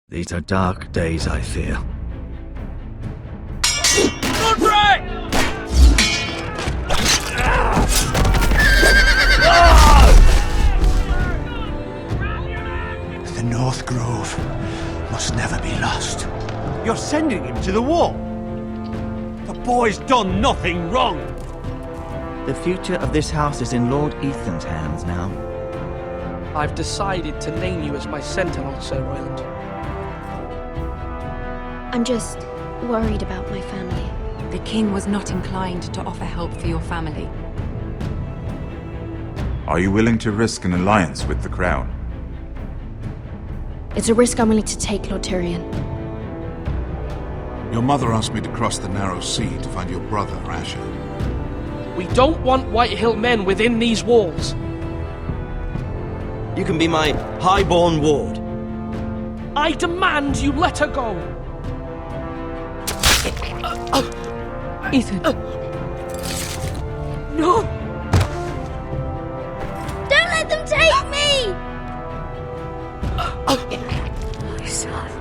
These are dark days, I fear. Good break! The North Grove must never be lost. You're sending him to the war? The boy's done nothing wrong. The future of this house is in Lord Ethan's hands now. I've decided to name you as my sentinel, Sir Royland. I'm just worried about my family. The king was not inclined to offer help for your family. Are you willing to risk an alliance with the Crown? It's a risk I'm willing to take, Lord Tyrion. Your mother asked me to cross the narrow sea to find your brother, Asher. We don't want Whitehill men within these walls. You can be my highborn ward. I demand you let her go. Ethan. No! Don't let them take me! My son.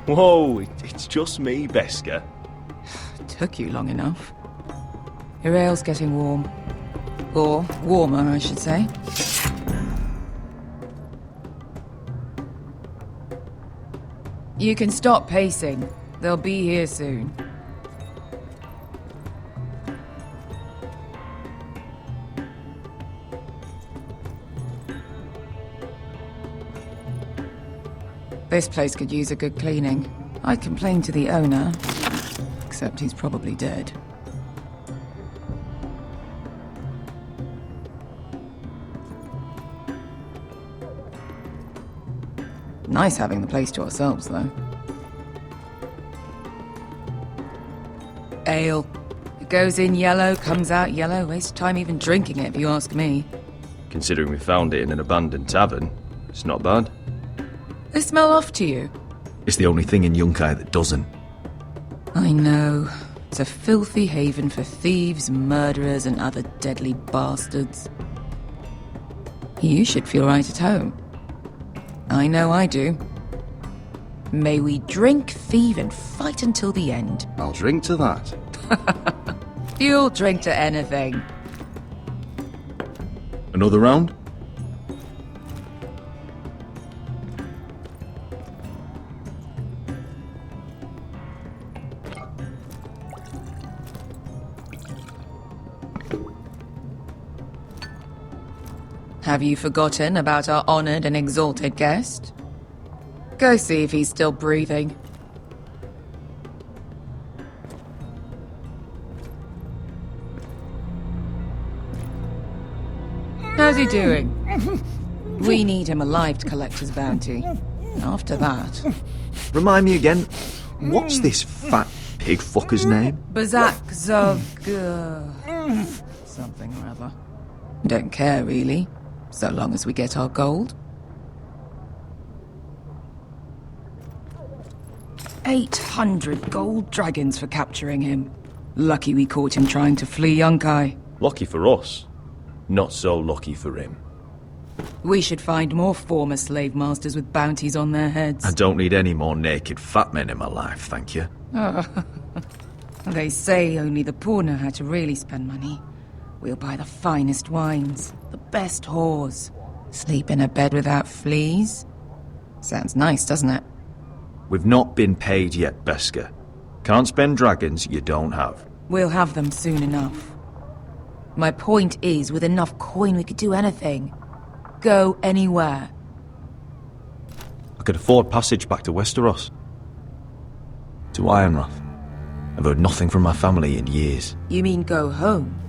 Whoa, it's just me, Beskar. Took you long enough. Your ale's getting warm. Or warmer, I should say. You can stop pacing. They'll be here soon. This place could use a good cleaning. I complained to the owner, except he's probably dead. Nice having the place to ourselves, though. Ale. It goes in yellow, comes out yellow. Waste time even drinking it, if you ask me. Considering we found it in an abandoned tavern, it's not bad. They smell off to you. It's the only thing in Yunkai that doesn't. I know. It's a filthy haven for thieves, murderers, and other deadly bastards. You should feel right at home. I know I do. May we drink, thieve, and fight until the end. I'll drink to that. You'll drink to anything. Another round? Have you forgotten about our honored and exalted guest? Go see if he's still breathing. How's he doing? We need him alive to collect his bounty. After that... Remind me again, what's this fat pig fucker's name? Bazak Zog... something or other. Don't care, really. So long as we get our gold. 800 gold dragons for capturing him. Lucky we caught him trying to flee Yunkai. Lucky for us. Not so lucky for him. We should find more former slave masters with bounties on their heads. I don't need any more naked fat men in my life, thank you. They say only the poor know how to really spend money. We'll buy the finest wines, the best whores, sleep in a bed without fleas. Sounds nice, doesn't it? We've not been paid yet, Beskar. Can't spend dragons you don't have. We'll have them soon enough. My point is, with enough coin we could do anything. Go anywhere. could afford passage back to Westeros. To Ironrath. I've heard nothing from my family in years. You mean go home?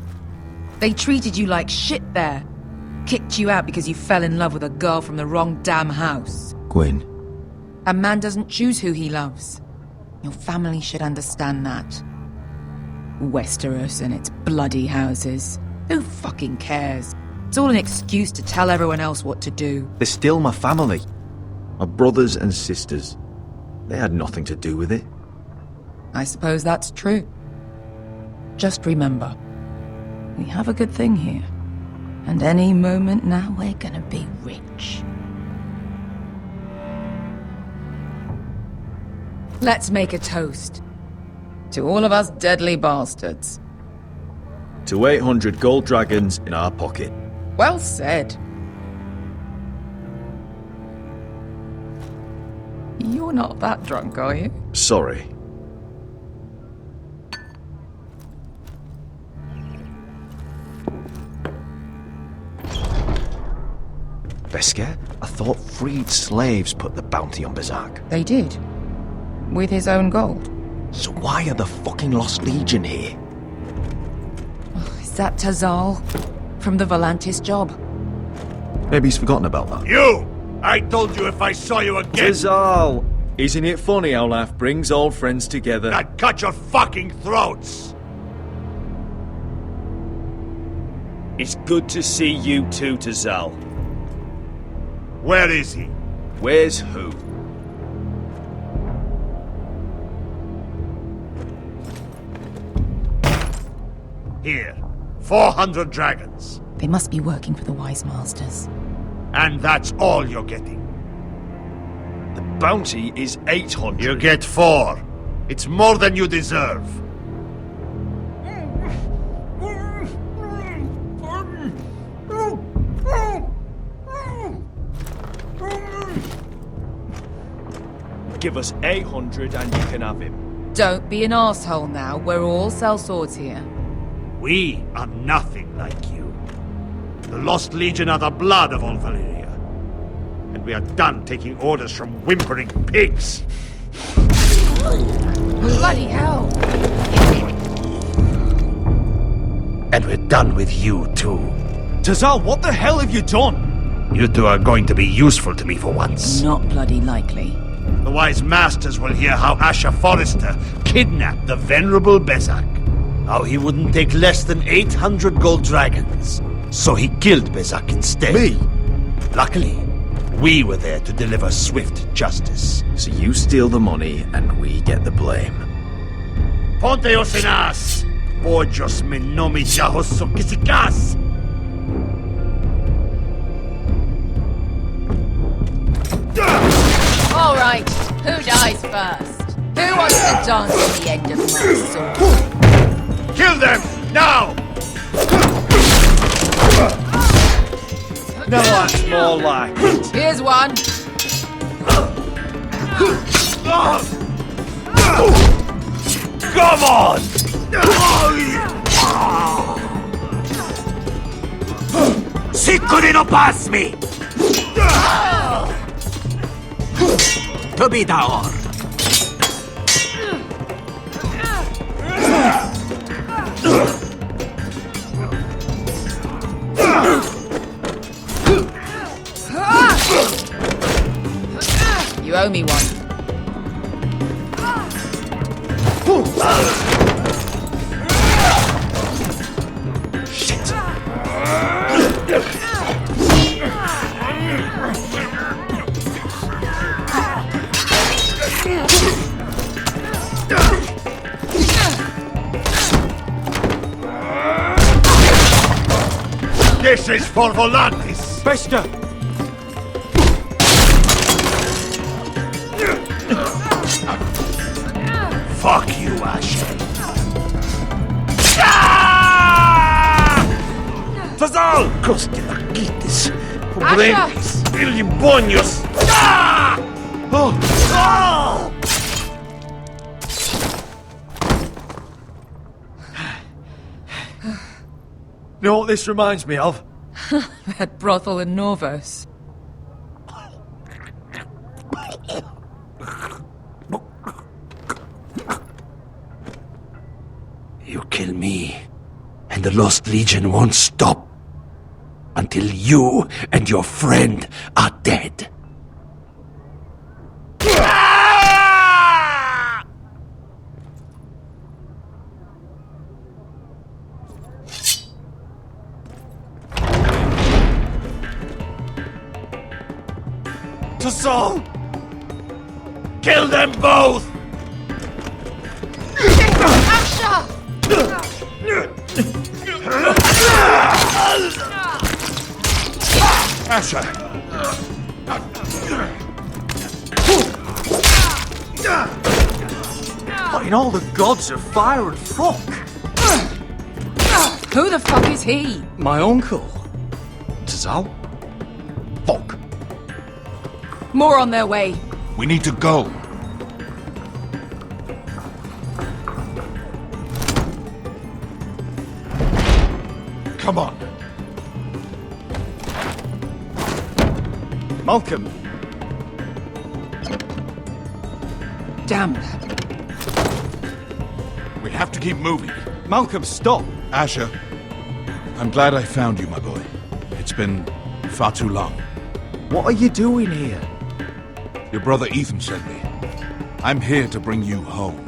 They treated you like shit there. Kicked you out because you fell in love with a girl from the wrong damn house. Gwyn. A man doesn't choose who he loves. Your family should understand that. Westeros and its bloody houses. Who fucking cares? It's all an excuse to tell everyone else what to do. They're still my family. My brothers and sisters. They had nothing to do with it. I suppose that's true. Just remember, we have a good thing here. And any moment now we're gonna be rich. Let's make a toast. To all of us deadly bastards. To 800 gold dragons in our pocket. Well said. You're not that drunk, are you? Sorry. Beskar? I thought freed slaves put the bounty on Berserk. They did. With his own gold. So why are the fucking Lost Legion here? Is that Tazal? From the Volantis job? Maybe he's forgotten about that. You! I told you if I saw you again, Tazal! Isn't it funny how life brings old friends together? I'd cut your fucking throats! It's good to see you too, Tazal. Where is he? Where's who? Here. 400 dragons. They must be working for the Wise Masters. And that's all you're getting. The bounty is 800. You get 4. It's more than you deserve. Give us 800 and you can have him. Don't be an asshole now. We're all sellswords here. We are nothing like you. The Lost Legion are the blood of all Valyria. And we are done taking orders from whimpering pigs. Bloody hell! And we're done with you too. Tazal, what the hell have you done? You two are going to be useful to me for once. Not bloody likely. The Wise Masters will hear how Asher Forrester kidnapped the venerable Bezak. How he wouldn't take less than 800 gold dragons. So he killed Bezak instead. Me? Luckily, we were there to deliver swift justice. So you steal the money and we get the blame. Ponteos en as! Pojos me nomi jahoso kisikas! All right, who dies first? Who wants to dance at the end of my sword? Kill them! Now! Now that's more like it. Here's one. Come on! Siccone no pass me! To be daor. You owe me one. Shit! This is for Volantis! Bester! Fuck you, Asher. Tazal! Coste laquites, pobrenis, ilimbonios. You know what this reminds me of? That brothel in Norvos. the Lost Legion won't stop until you and your friend are dead. To Saul! Kill them both! Asher! What in all the gods of fire and fuck? Who the fuck is he? My uncle. Tazal? Fuck. More on their way. We need to go. Come on. Malcolm. Damn. We have to keep moving. Malcolm, stop. Asher, I'm glad I found you, my boy. It's been far too long. What are you doing here? Your brother Ethan sent me. I'm here to bring you home.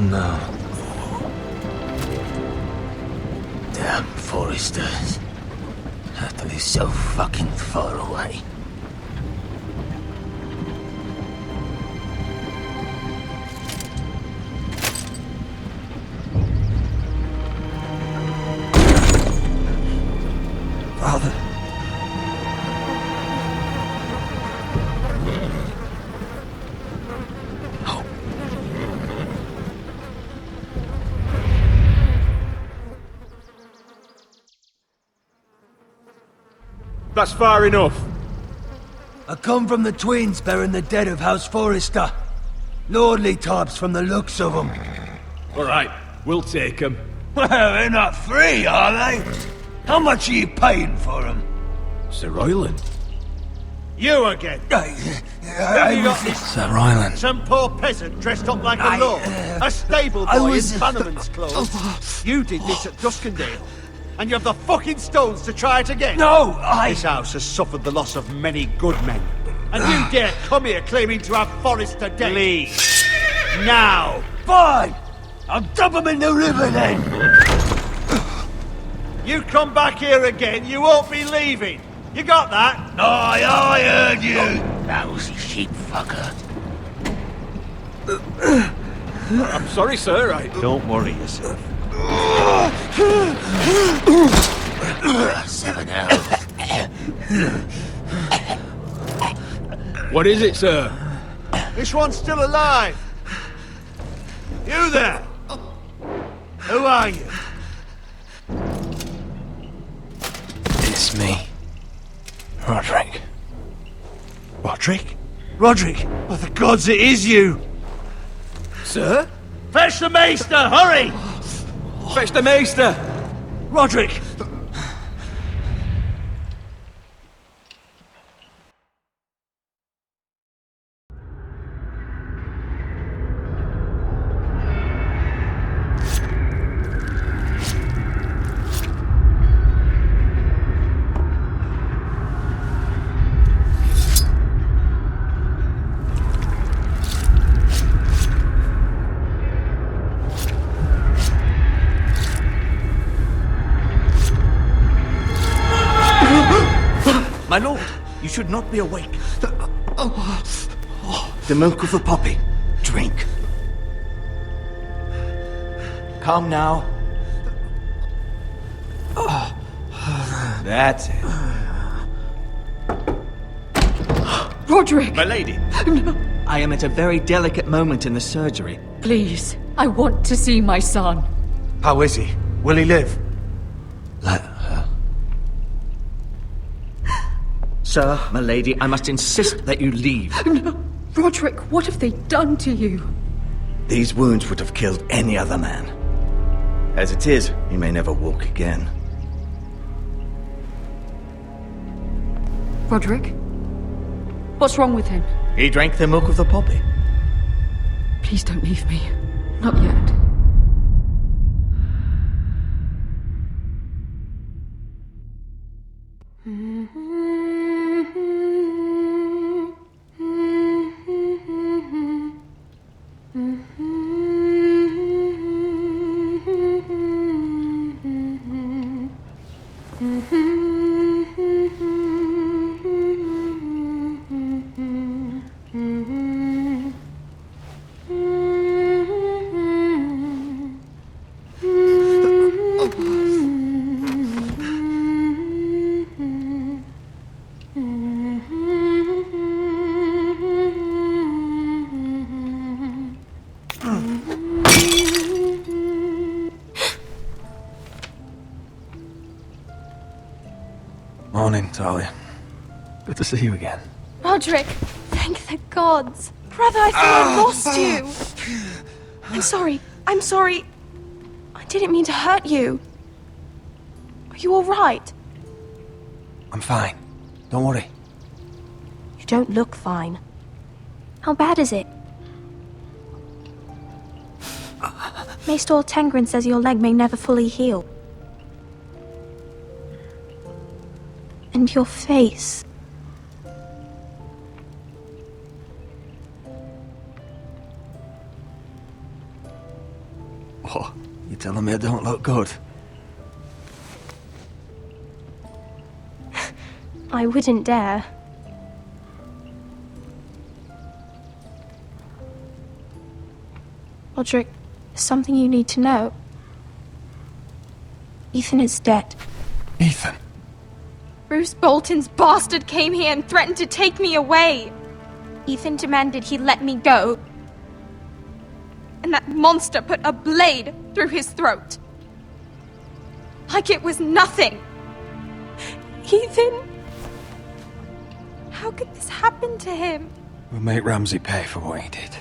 No. Damn foresters. Have to be so fucking far away. Father. That's far enough. I come from the twins bearing the dead of House Forrester. Lordly types from the looks of them. All right, we'll take them. Well, they're not free, are they? How much are you paying for them? Sir Royland. You again. Have you got this? Sir Ryland. Some poor peasant dressed up like a lord. A stable boy in Bannerman's clothes. You did this at Duskendale. And you have the fucking stones to try it again? No, This house has suffered the loss of many good men. And you dare come here claiming to have Forrester dead? Leave. Now. Fine. I'll dump him in the river then. You come back here again, you won't be leaving. You got that? I heard you, lousy sheep fucker. I'm sorry, sir. Don't worry yourself. 7 elves. What is it, sir? This one's still alive. You there? Who are you? It's me. Roderick. Roderick? Roderick! By the gods, it is you! Sir? Fetch the maester, hurry! Fetch the maester! Roderick! My lord, you should not be awake. The milk of the poppy. Drink. Calm now. That's it. Roderick! My lady. No. I am at a very delicate moment in the surgery. Please, I want to see my son. How is he? Will he live? Let her. Sir, my lady, I must insist that you leave. No. Roderick, what have they done to you? These wounds would have killed any other man. As it is, he may never walk again. Roderick? What's wrong with him? He drank the milk of the poppy. Please don't leave me. Not yet. Morning, Talia. Good to see you again. Roderick, thank the gods. Brother, I thought I lost you. I'm sorry. I didn't mean to hurt you. Are you all right? I'm fine. Don't worry. You don't look fine. How bad is it? Maester Tengrin says your leg may never fully heal. And your face. What? You telling me I don't look good? I wouldn't dare. Roderick, there's something you need to know. Ethan is dead. Ethan? Bruce Bolton's bastard came here and threatened to take me away. Ethan demanded he let me go. And that monster put a blade through his throat. Like it was nothing. Ethan? How could this happen to him? We'll make Ramsay pay for what he did.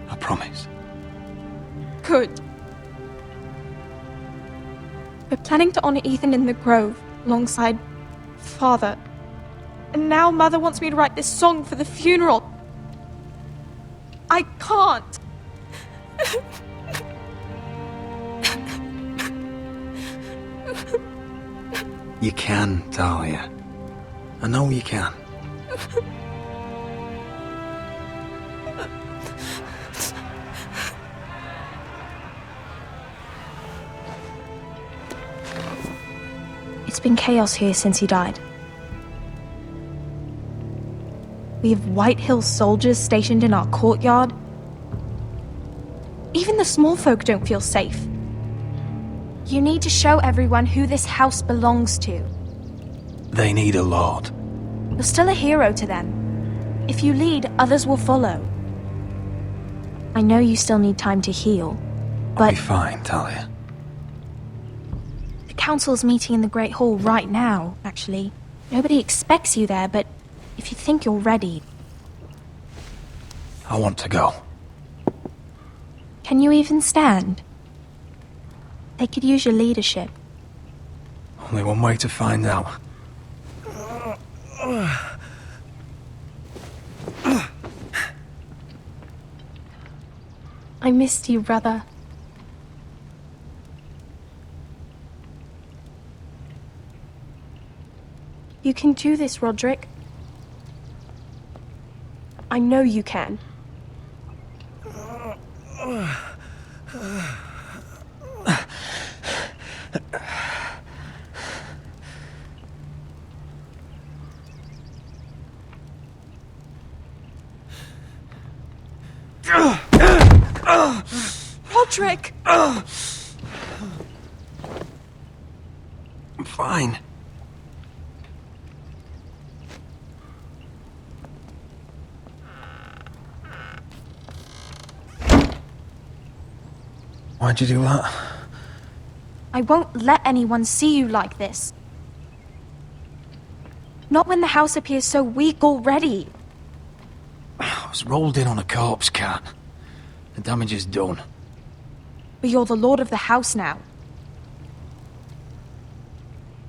I promise. Good. We're planning to honor Ethan in the Grove, alongside Father. And now Mother wants me to write this song for the funeral. I can't. You can, Talia. I know you can. It's been chaos here since he died. We have White Hill soldiers stationed in our courtyard. Even the small folk don't feel safe. You need to show everyone who this house belongs to. They need a lord. You're still a hero to them. If you lead, others will follow. I know you still need time to heal, I'll but be fine, Talia. the council's meeting in the Great Hall right now, actually. Nobody expects you there, but if you think you're ready... I want to go. Can you even stand? They could use your leadership. Only one way to find out. I missed you, brother. You can do this, Roderick. I know you can. Roderick! I'm fine. Why'd you do that? I won't let anyone see you like this. Not when the house appears so weak already. I was rolled in on a corpse, Cat. The damage is done. But you're the lord of the house now.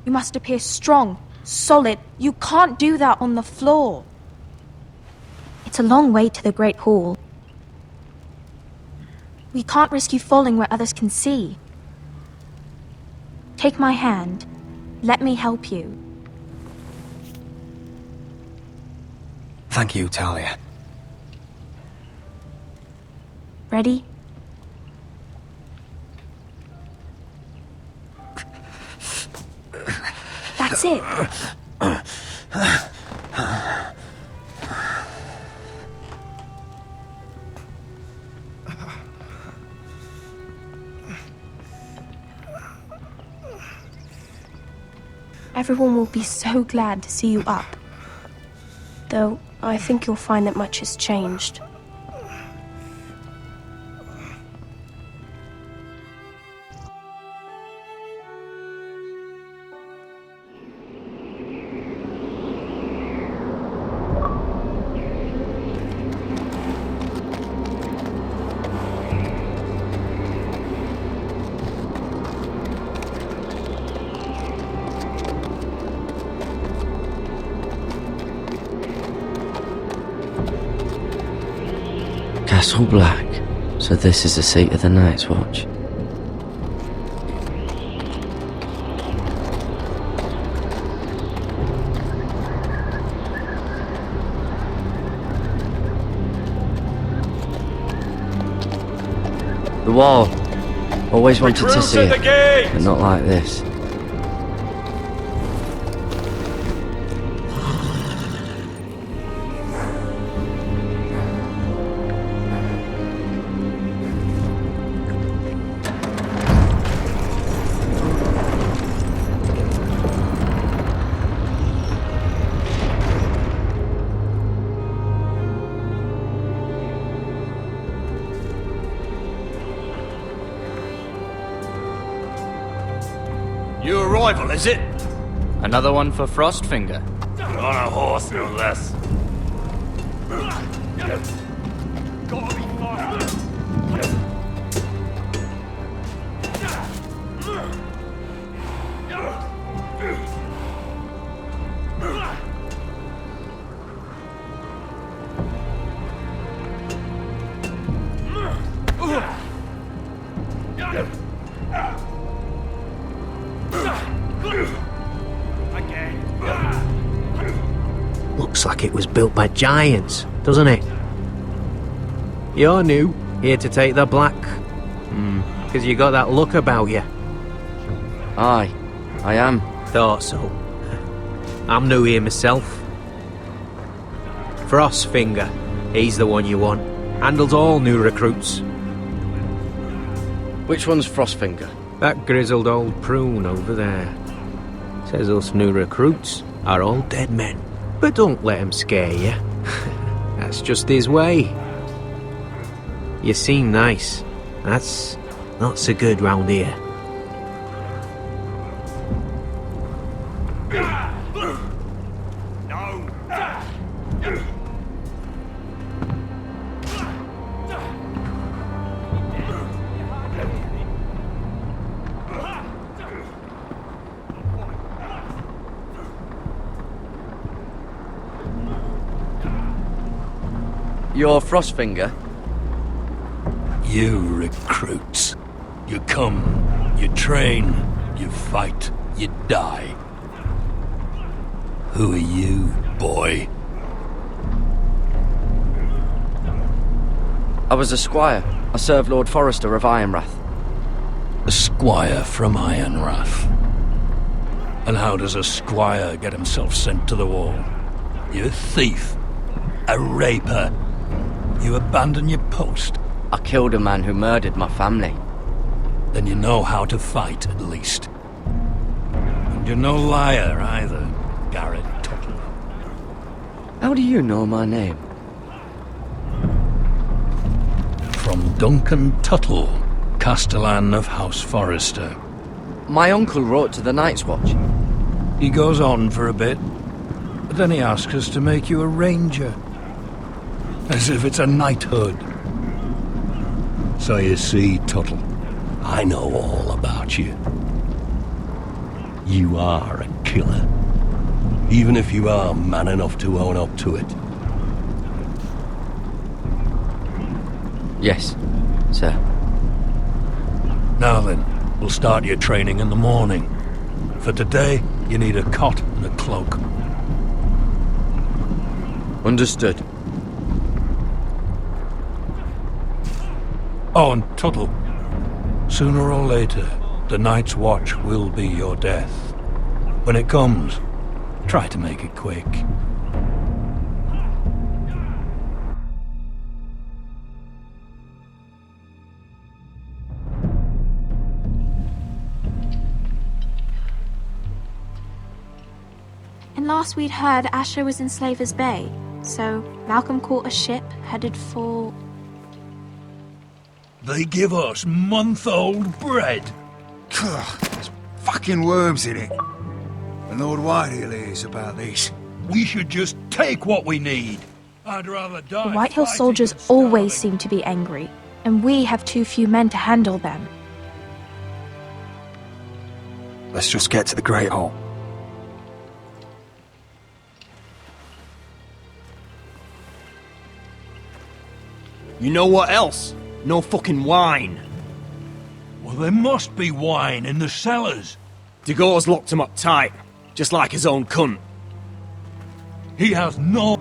You must appear strong, solid. You can't do that on the floor. It's a long way to the Great Hall. We can't risk you falling where others can see. Take my hand. Let me help you. Thank you, Talia. Ready? That's it. Everyone will be so glad to see you up. Though, I think you'll find that much has changed. Castle Black. So this is the seat of the Night's Watch. The wall. Always wanted to see it, but not like this. New arrival, is it? Another one for Frostfinger. On a horse, no less. Gotta be faster. Looks like it was built by giants, doesn't it? You're new, here to take the black. Because you got that look about you. Aye, I am. Thought so. I'm new here myself. Frostfinger, he's the one you want. Handles all new recruits. Which one's Frostfinger? That grizzled old prune over there. Says us new recruits are all dead men. But don't let him scare you. That's just his way. You seem nice. That's not so good round here. You're Frostfinger? You recruits. You come, you train, you fight, you die. Who are you, boy? I was a squire. I served Lord Forrester of Ironrath. A squire from Ironrath. And how does a squire get himself sent to the wall? You a thief. A raper. You abandon your post. I killed a man who murdered my family. Then you know how to fight, at least. And you're no liar, either, Garrett Tuttle. How do you know my name? From Duncan Tuttle, Castellan of House Forrester. My uncle wrote to the Night's Watch. He goes on for a bit, but then he asks us to make you a ranger. As if it's a knighthood. So you see, Tuttle, I know all about you. You are a killer. Even if you are man enough to own up to it. Yes, sir. Now then, we'll start your training in the morning. For today, you need a cot and a cloak. Understood. Oh, and Tuttle, sooner or later, the Night's Watch will be your death. When it comes, try to make it quick. And last we'd heard Asher was in Slaver's Bay, so Malcolm caught a ship headed for... They give us month-old bread. There's fucking worms in it. And Lord Whitehill hears about this. We should just take what we need. I'd rather die. The Whitehill soldiers always seem to be angry, and we have too few men to handle them. Let's just get to the Great Hall. You know what else? No fucking wine. Well, there must be wine in the cellars. Degau's locked him up tight, just like his own cunt. He has no...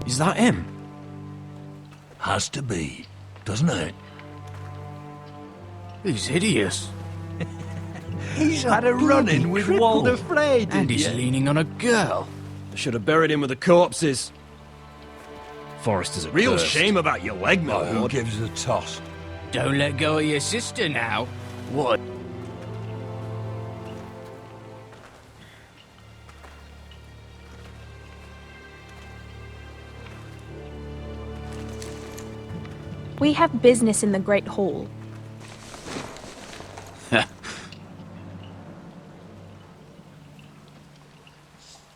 Is that him? Has to be, doesn't it? He's hideous. He's had a run-in with Walder Frey, and he's leaning on a girl. I should have buried him with the corpses. Forrester's a real shame about your leg, my Who lord. gives a toss? Don't let go of your sister now. What? We have business in the Great Hall.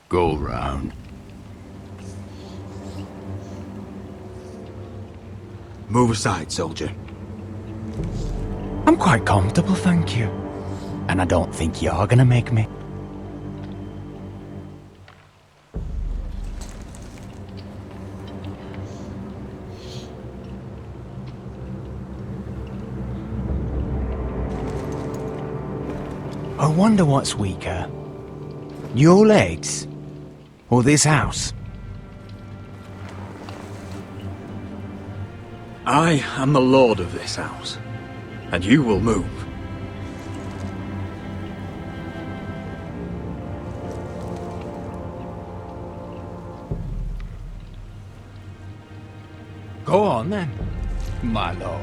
Go round. Move aside, soldier. I'm quite comfortable, thank you. And I don't think you're gonna make me. I wonder what's weaker. Your legs? Or this house? I am the lord of this house, and you will move. Go on then, my lord.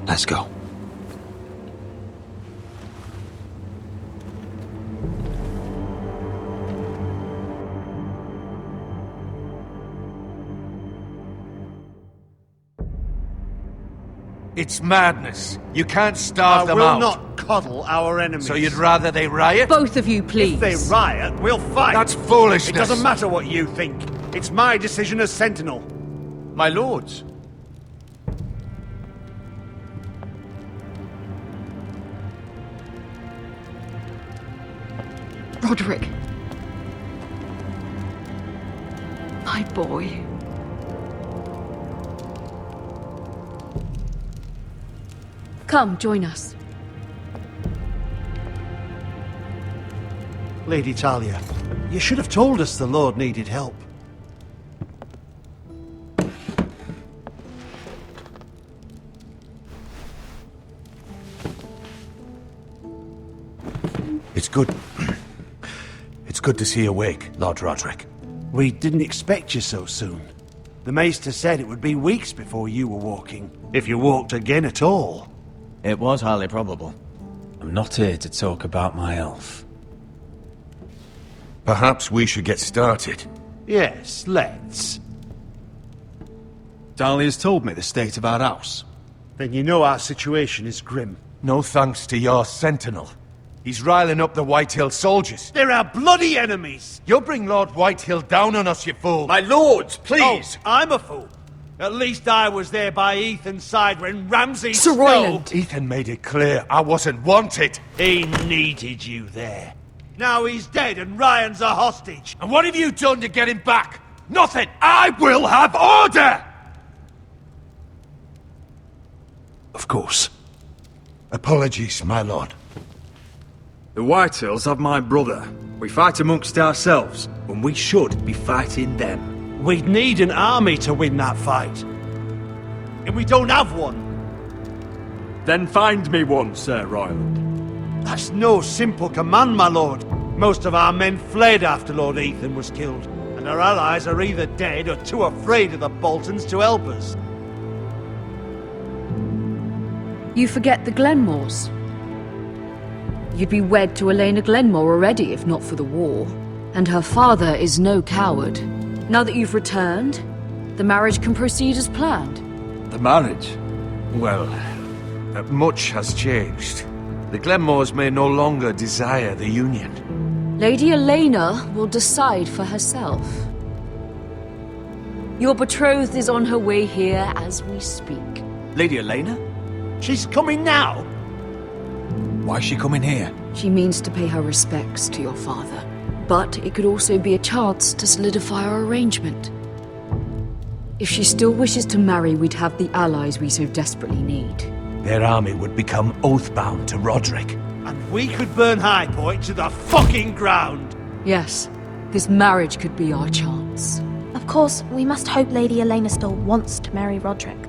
Let's go. It's madness. You can't starve them out. I will not coddle our enemies. So you'd rather they riot? Both of you, please. If they riot, we'll fight. That's foolishness. It doesn't matter what you think. It's my decision as Sentinel. My lords. Roderick. My boy. Come, join us. Lady Talia, you should have told us the Lord needed help. It's good. It's good to see you awake, Lord Roderick. We didn't expect you so soon. The Maester said it would be weeks before you were walking, if you walked again at all. It was highly probable. I'm not here to talk about my elf. Perhaps we should get started. Yes, let's. Dahlia's told me the state of our house. Then you know our situation is grim. No thanks to your sentinel. He's riling up the Whitehill soldiers. They're our bloody enemies! You'll bring Lord Whitehill down on us, you fool! My lords, please! Oh, I'm a fool. At least I was there by Ethan's side when Ramsay Sir Royland! Ethan made it clear I wasn't wanted. He needed you there. Now he's dead and Ryan's a hostage. And what have you done to get him back? Nothing! I will have order! Of course. Apologies, my lord. The Whitehills have my brother. We fight amongst ourselves, when we should be fighting them. We'd need an army to win that fight. And we don't have one. Then find me one, Sir Royland. That's no simple command, my lord. Most of our men fled after Lord Ethan was killed, and our allies are either dead or too afraid of the Boltons to help us. You forget the Glenmores. You'd be wed to Elena Glenmore already if not for the war. And her father is no coward. Now that you've returned, the marriage can proceed as planned. The marriage? Well, much has changed. The Glenmores may no longer desire the union. Lady Elena will decide for herself. Your betrothed is on her way here as we speak. Lady Elena? She's coming now? Why is she coming here? She means to pay her respects to your father. But it could also be a chance to solidify our arrangement. If she still wishes to marry, we'd have the allies we so desperately need. Their army would become oath-bound to Roderick. And we could burn High Point to the fucking ground! Yes, this marriage could be our chance. Of course, we must hope Lady Elena still wants to marry Roderick.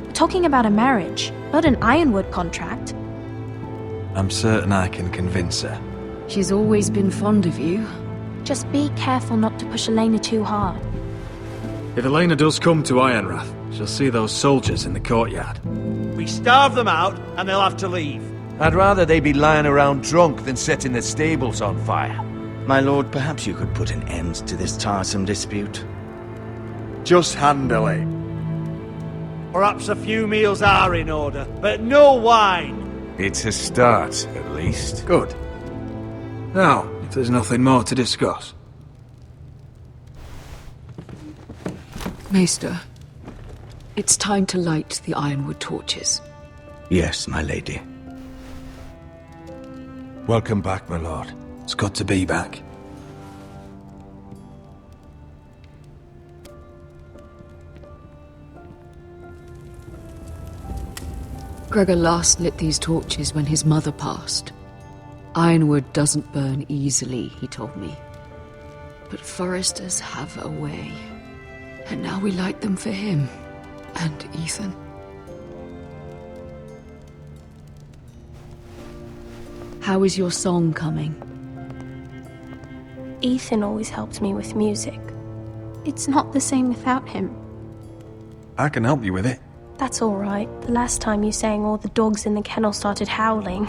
We're talking about a marriage, not an Ironwood contract. I'm certain I can convince her. She's always been fond of you. Just be careful not to push Elena too hard. If Elena does come to Ironrath, she'll see those soldiers in the courtyard. We starve them out, and they'll have to leave. I'd rather they be lying around drunk than setting the stables on fire. My lord, perhaps you could put an end to this tiresome dispute. Just handle it. Perhaps a few meals are in order, but no wine! It's a start, at least. Good. Now, if there's nothing more to discuss. Maester, it's time to light the Ironwood torches. Yes, my lady. Welcome back, my lord. It's good to be back. Gregor last lit these torches when his mother passed. Ironwood doesn't burn easily, he told me. But foresters have a way. And now we light them for him. And Ethan. How is your song coming? Ethan always helped me with music. It's not the same without him. I can help you with it. That's alright. The last time you sang, all the dogs in the kennel started howling.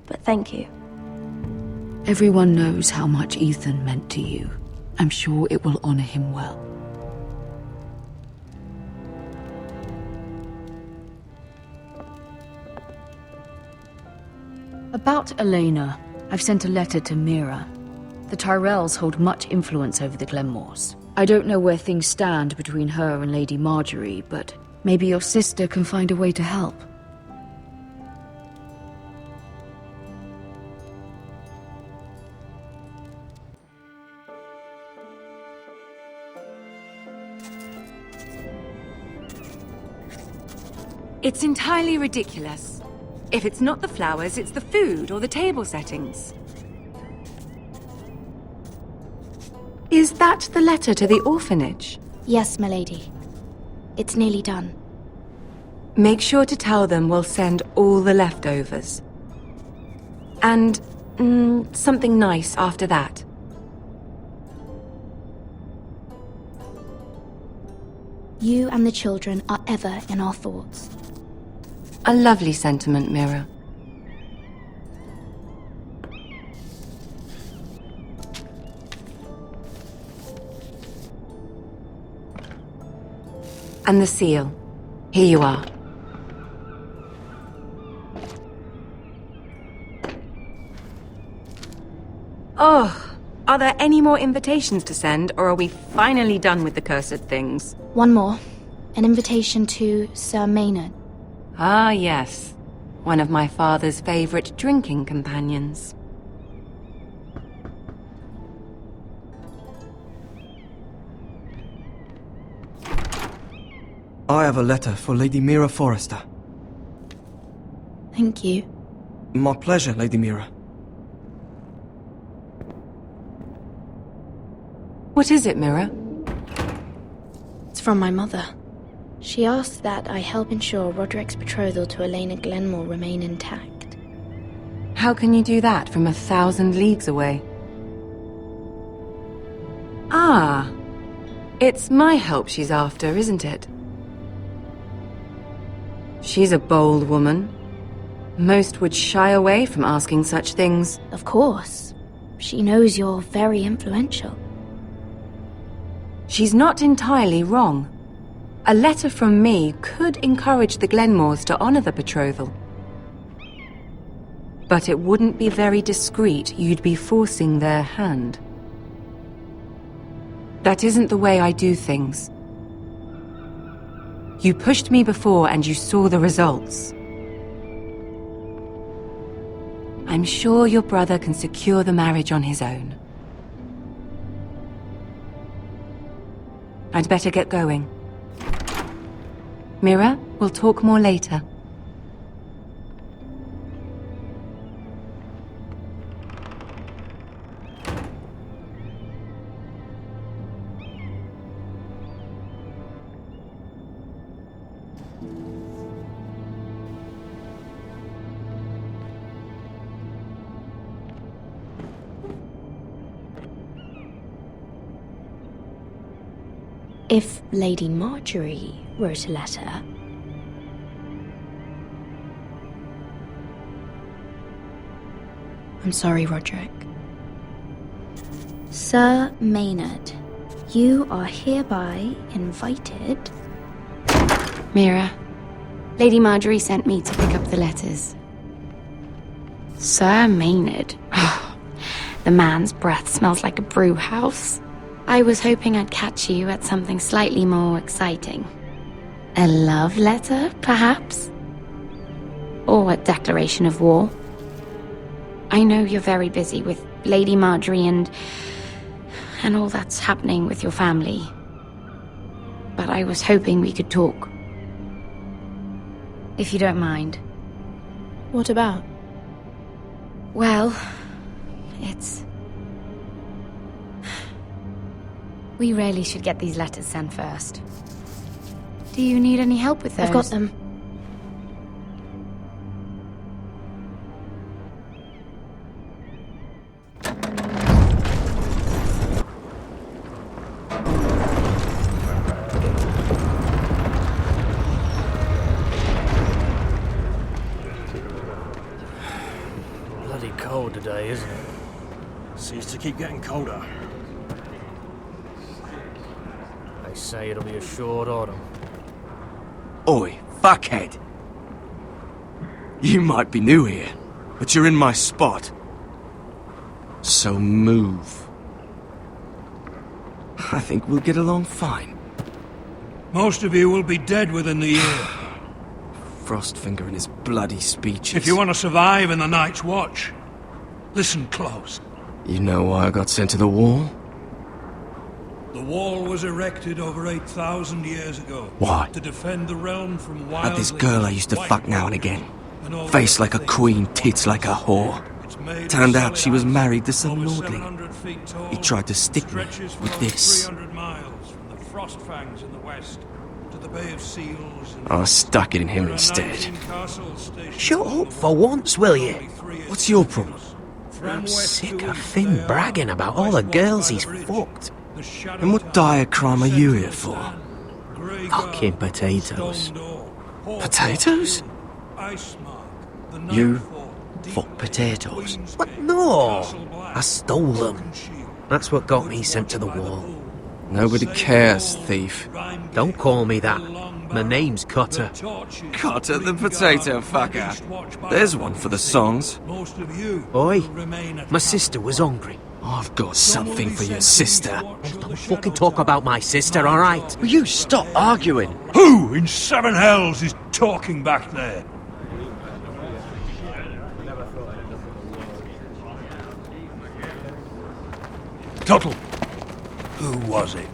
But thank you. Everyone knows how much Ethan meant to you. I'm sure it will honor him well. About Elena, I've sent a letter to Mira. The Tyrells hold much influence over the Glenmores. I don't know where things stand between her and Lady Marjorie, but maybe your sister can find a way to help. It's entirely ridiculous. If it's not the flowers, it's the food or the table settings. Is that the letter to the orphanage? Yes, milady. It's nearly done. Make sure to tell them we'll send all the leftovers. And something nice after that. You and the children are ever in our thoughts. A lovely sentiment, Mira. And the seal. Here you are. Oh, are there any more invitations to send, or are we finally done with the cursed things? One more. An invitation to Sir Maynard. Ah, yes. One of my father's favorite drinking companions. I have a letter for Lady Mira Forrester. Thank you. My pleasure, Lady Mira. What is it, Mira? It's from my mother. She asked that I help ensure Roderick's betrothal to Elena Glenmore remain intact. How can you do that from 1,000 leagues away? Ah, it's my help she's after, isn't it? She's a bold woman. Most would shy away from asking such things. Of course. She knows you're very influential. She's not entirely wrong. A letter from me could encourage the Glenmores to honor the betrothal. But it wouldn't be very discreet. You'd be forcing their hand. That isn't the way I do things. You pushed me before and you saw the results. I'm sure your brother can secure the marriage on his own. I'd better get going. Mira, we'll talk more later. If Lady Marjorie wrote a letter... I'm sorry, Roderick. Sir Maynard, you are hereby invited... Mira, Lady Marjorie sent me to pick up the letters. Sir Maynard? The man's breath smells like a brew house. I was hoping I'd catch you at something slightly more exciting. A love letter, perhaps? Or a declaration of war? I know you're very busy with Lady Marjorie and all that's happening with your family. But I was hoping we could talk. If you don't mind. What about? Well, it's... We really should get these letters sent first. Do you need any help with those? I've got them. day, isn't it? Seems to keep getting colder. They say it'll be a short autumn. Oi, fuckhead. You might be new here, but you're in my spot. So move. I think we'll get along fine. Most of you will be dead within the year. Frostfinger and his bloody speeches. If you want to survive in the Night's Watch, listen close. You know why I got sent to the wall? The wall was erected over 8,000 years ago. Why? To defend the realm from wild. Had this girl I used to fuck now and again. Face like a queen, tits like a whore. Turned out she was married to some lordling. He tried to stick me with this. 300 miles from the Frostfangs in the west to the Bay of Seals. I stuck it in him instead. Shut up for once, will you? What's your problem? I'm sick of Finn bragging about all the girls he's fucked. And what dire crime are you here for? Fucking potatoes. Potatoes? You fuck potatoes? What? No! I stole them. That's what got me sent to the wall. Nobody cares, thief. Don't call me that. My name's Cutter. Cutter the potato fucker. There's one for the songs. Oi, my sister was hungry. I've got something for your sister. Don't fucking talk about my sister, alright? Will you stop arguing? Who in seven hells is talking back there? Tuttle, who was it?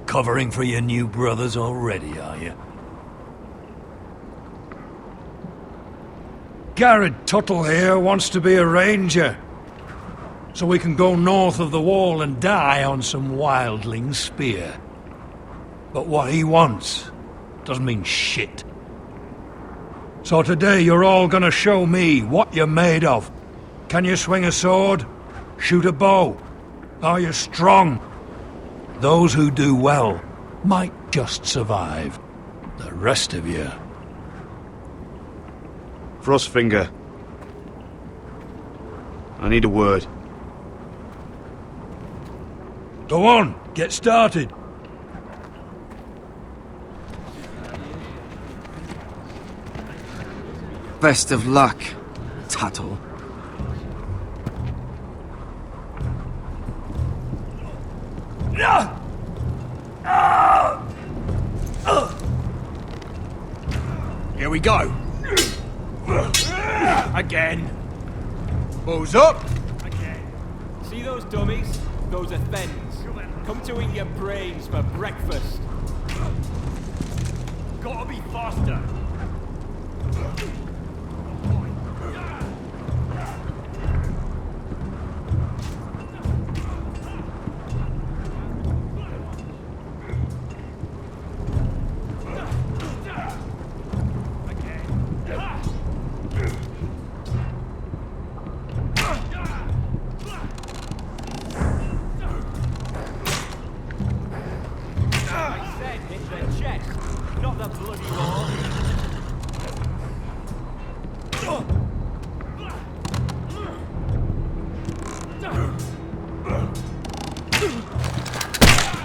Covering for your new brothers already, are you? Garrett Tuttle here wants to be a ranger, so we can go north of the wall and die on some wildling spear. But what he wants doesn't mean shit. So today you're all gonna show me what you're made of. Can you swing a sword? Shoot a bow? Are you strong? Those who do well might just survive. The rest of you... Frostfinger. I need a word. Go on, get started. Best of luck, Tuttle. Here we go. Again. Bows up. Again. See those dummies? Those are thens. Come to eat your brains for breakfast. Gotta be faster.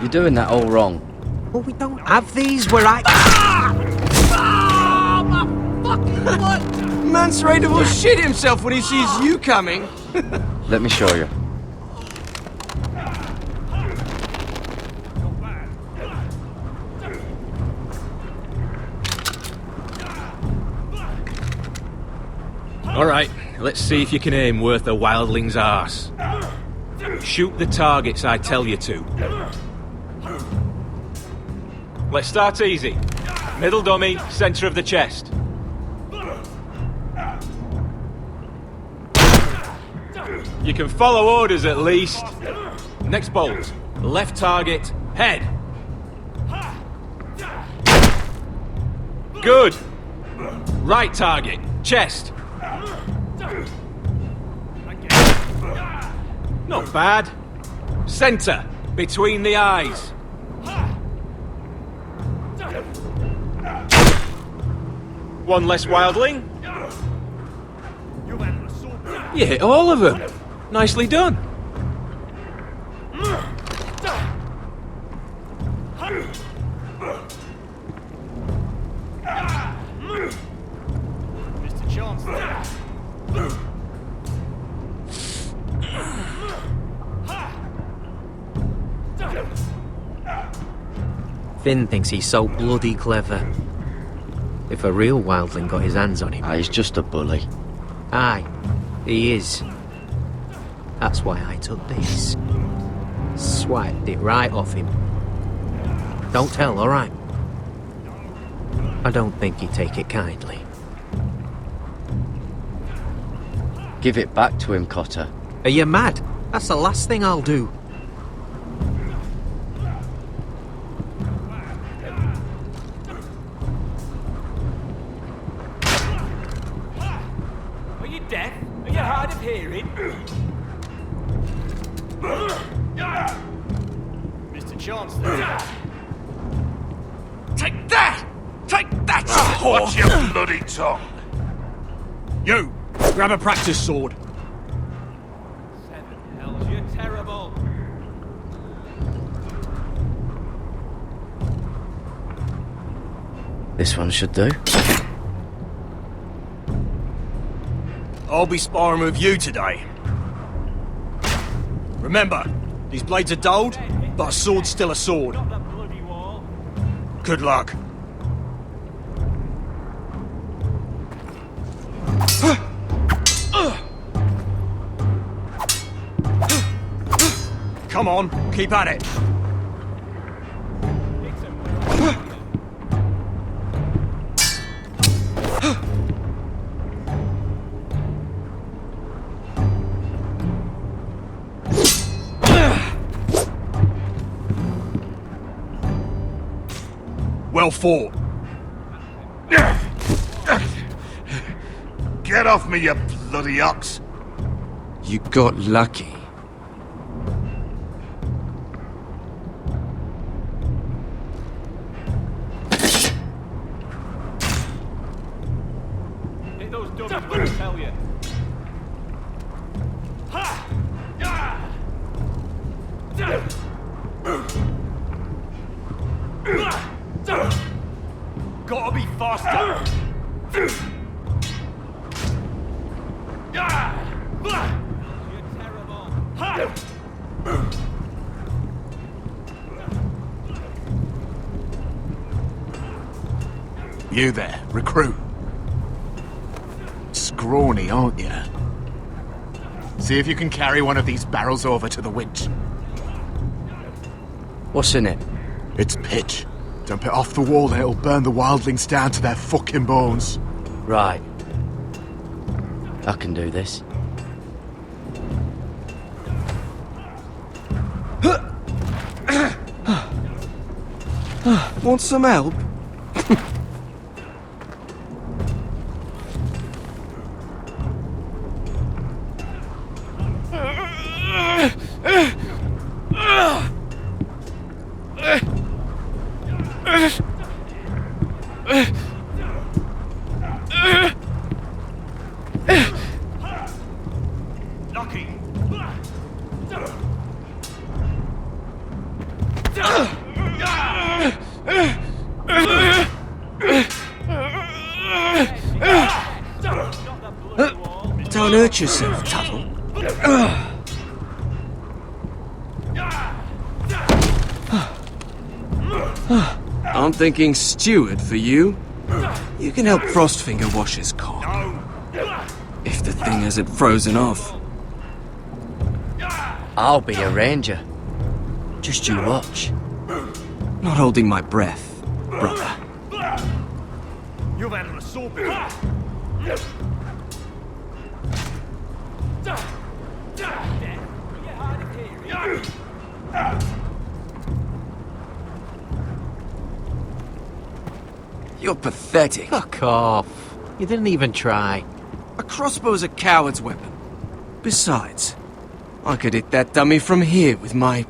You're doing that all wrong. Well, we don't have these where I... Man's ready to shit himself when he sees you coming. Let me show you. Alright, let's see if you can aim worth a wildling's arse. Shoot the targets I tell you to. Let's start easy. Middle dummy, center of the chest. You can follow orders at least. Next bolt. Left target, head. Good. Right target, chest. Not bad. Center. Between the eyes. One less wildling. You hit all of them. Nicely done. Mr. Chancellor. Finn thinks he's so bloody clever. If a real wildling got his hands on him... he's just a bully. Aye, he is. That's why I took this. Swiped it right off him. Don't tell, alright? I don't think he'd take it kindly. Give it back to him, Cotter. Are you mad? That's the last thing I'll do. Are you deaf? Are you hard of hearing? Mr. Chancellor. Take that! Take that, you whore! Watch your bloody tongue! You! Grab a practice sword. Seven hells, you're terrible. This one should do. I'll be sparring with you today. Remember, these blades are dulled, but a sword's still a sword. Good luck. Come on, keep at it. Well fought. Get off me, you bloody ox! You got lucky. Hit those dummies when I tell you. Gotta be faster. You there, recruit. Scrawny, aren't you? See if you can carry one of these barrels over to the winch. What's in it? It's pitch. Dump it off the wall and it'll burn the wildlings down to their fucking bones. Right. I can do this. Want some help? Lucky. Don't hurt yourself, Tuttle. I'm thinking steward for you. You can help Frostfinger wash his cock. If the thing hasn't frozen off. I'll be a ranger. Just you watch. Not holding my breath, brother. You've had an assault before. You're pathetic. Fuck off. You didn't even try. A crossbow's a coward's weapon. Besides, I could hit that dummy from here with my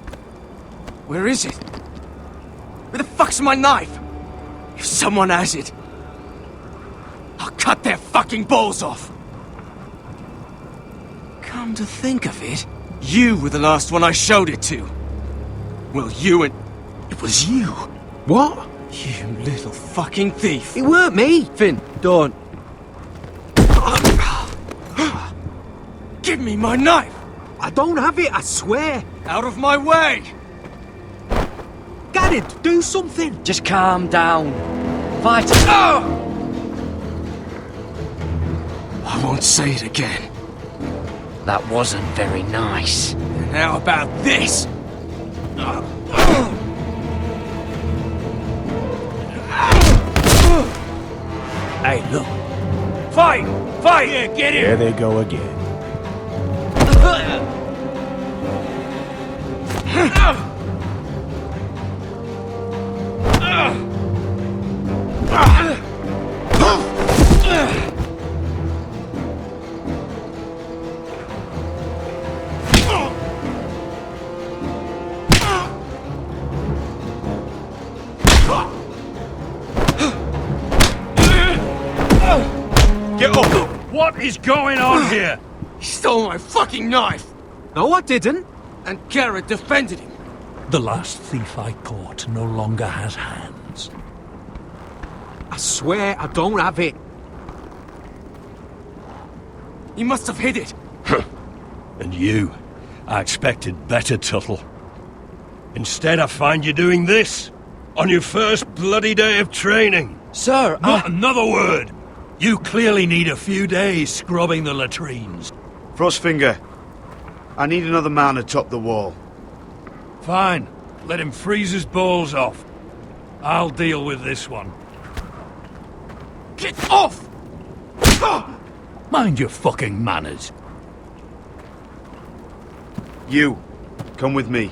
Where is it? Where the fuck's my knife? If someone has it, I'll cut their fucking balls off! Come to think of it, you were the last one I showed it to. Well, you and... It was you. What? You little fucking thief. It weren't me. Finn, don't. Give me my knife! I don't have it, I swear. Out of my way! Garrett, do something. Just calm down. Fight. I won't say it again. That wasn't very nice. And how about this? Hey, look. Fight! Fight! Yeah, get it! There they go again. Get up! What is going on here? He stole my fucking knife! No, I didn't. And Garrett defended him. The last thief I caught no longer has hands. I swear I don't have it. He must have hid it. And you, I expected better, Tuttle. Instead, I find you doing this on your first bloody day of training. Sir, Not another word! You clearly need a few days scrubbing the latrines. Frostfinger, I need another man atop the wall. Fine. Let him freeze his balls off. I'll deal with this one. Get off! Mind your fucking manners. You, come with me.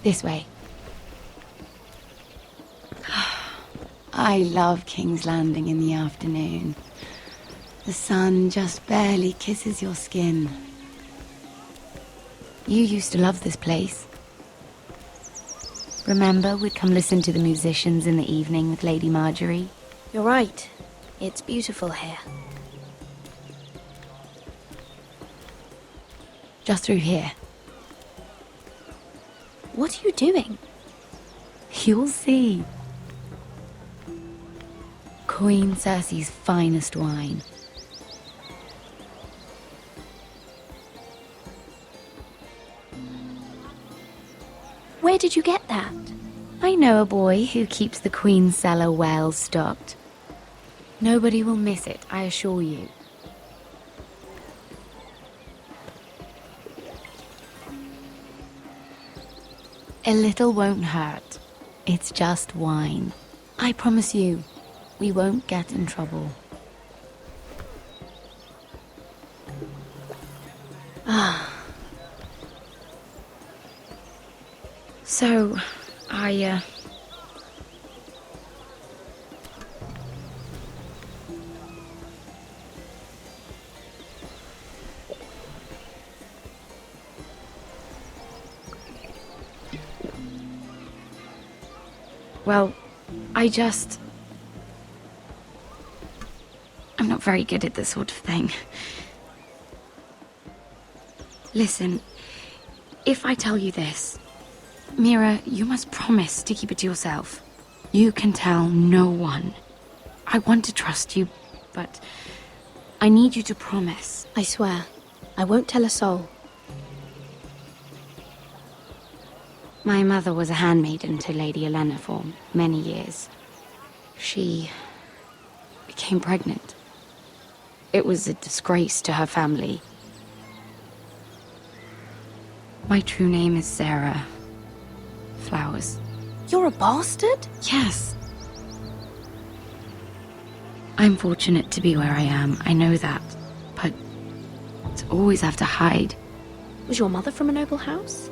This way. I love King's Landing in the afternoon. The sun just barely kisses your skin. You used to love this place. Remember, we'd come listen to the musicians in the evening with Lady Marjorie? You're right. It's beautiful here. Just through here. What are you doing? You'll see. Queen Cersei's finest wine. Where did you get that? I know a boy who keeps the Queen's cellar well stocked. Nobody will miss it, I assure you. A little won't hurt. It's just wine. I promise you, we won't get in trouble. So, well, I'm not very good at this sort of thing. Listen, if I tell you this, Mira, you must promise to keep it to yourself. You can tell no one. I want to trust you, but I need you to promise. I swear, I won't tell a soul. My mother was a handmaiden to Lady Olenna for many years. She became pregnant. It was a disgrace to her family. My true name is Sarah Flowers. You're a bastard? Yes. I'm fortunate to be where I am, I know that. But to always have to hide. Was your mother from a noble house?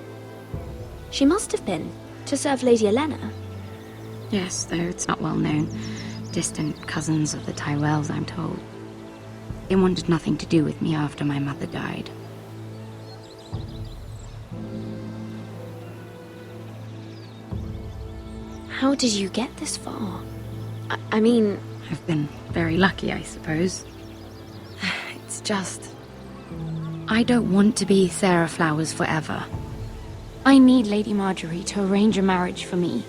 She must have been, to serve Lady Elena. Yes, though it's not well known. Distant cousins of the Tyrells, I'm told. They wanted nothing to do with me after my mother died. How did you get this far? I mean... I've been very lucky, I suppose. It's just... I don't want to be Sarah Flowers forever. I need Lady Marjorie to arrange a marriage for me.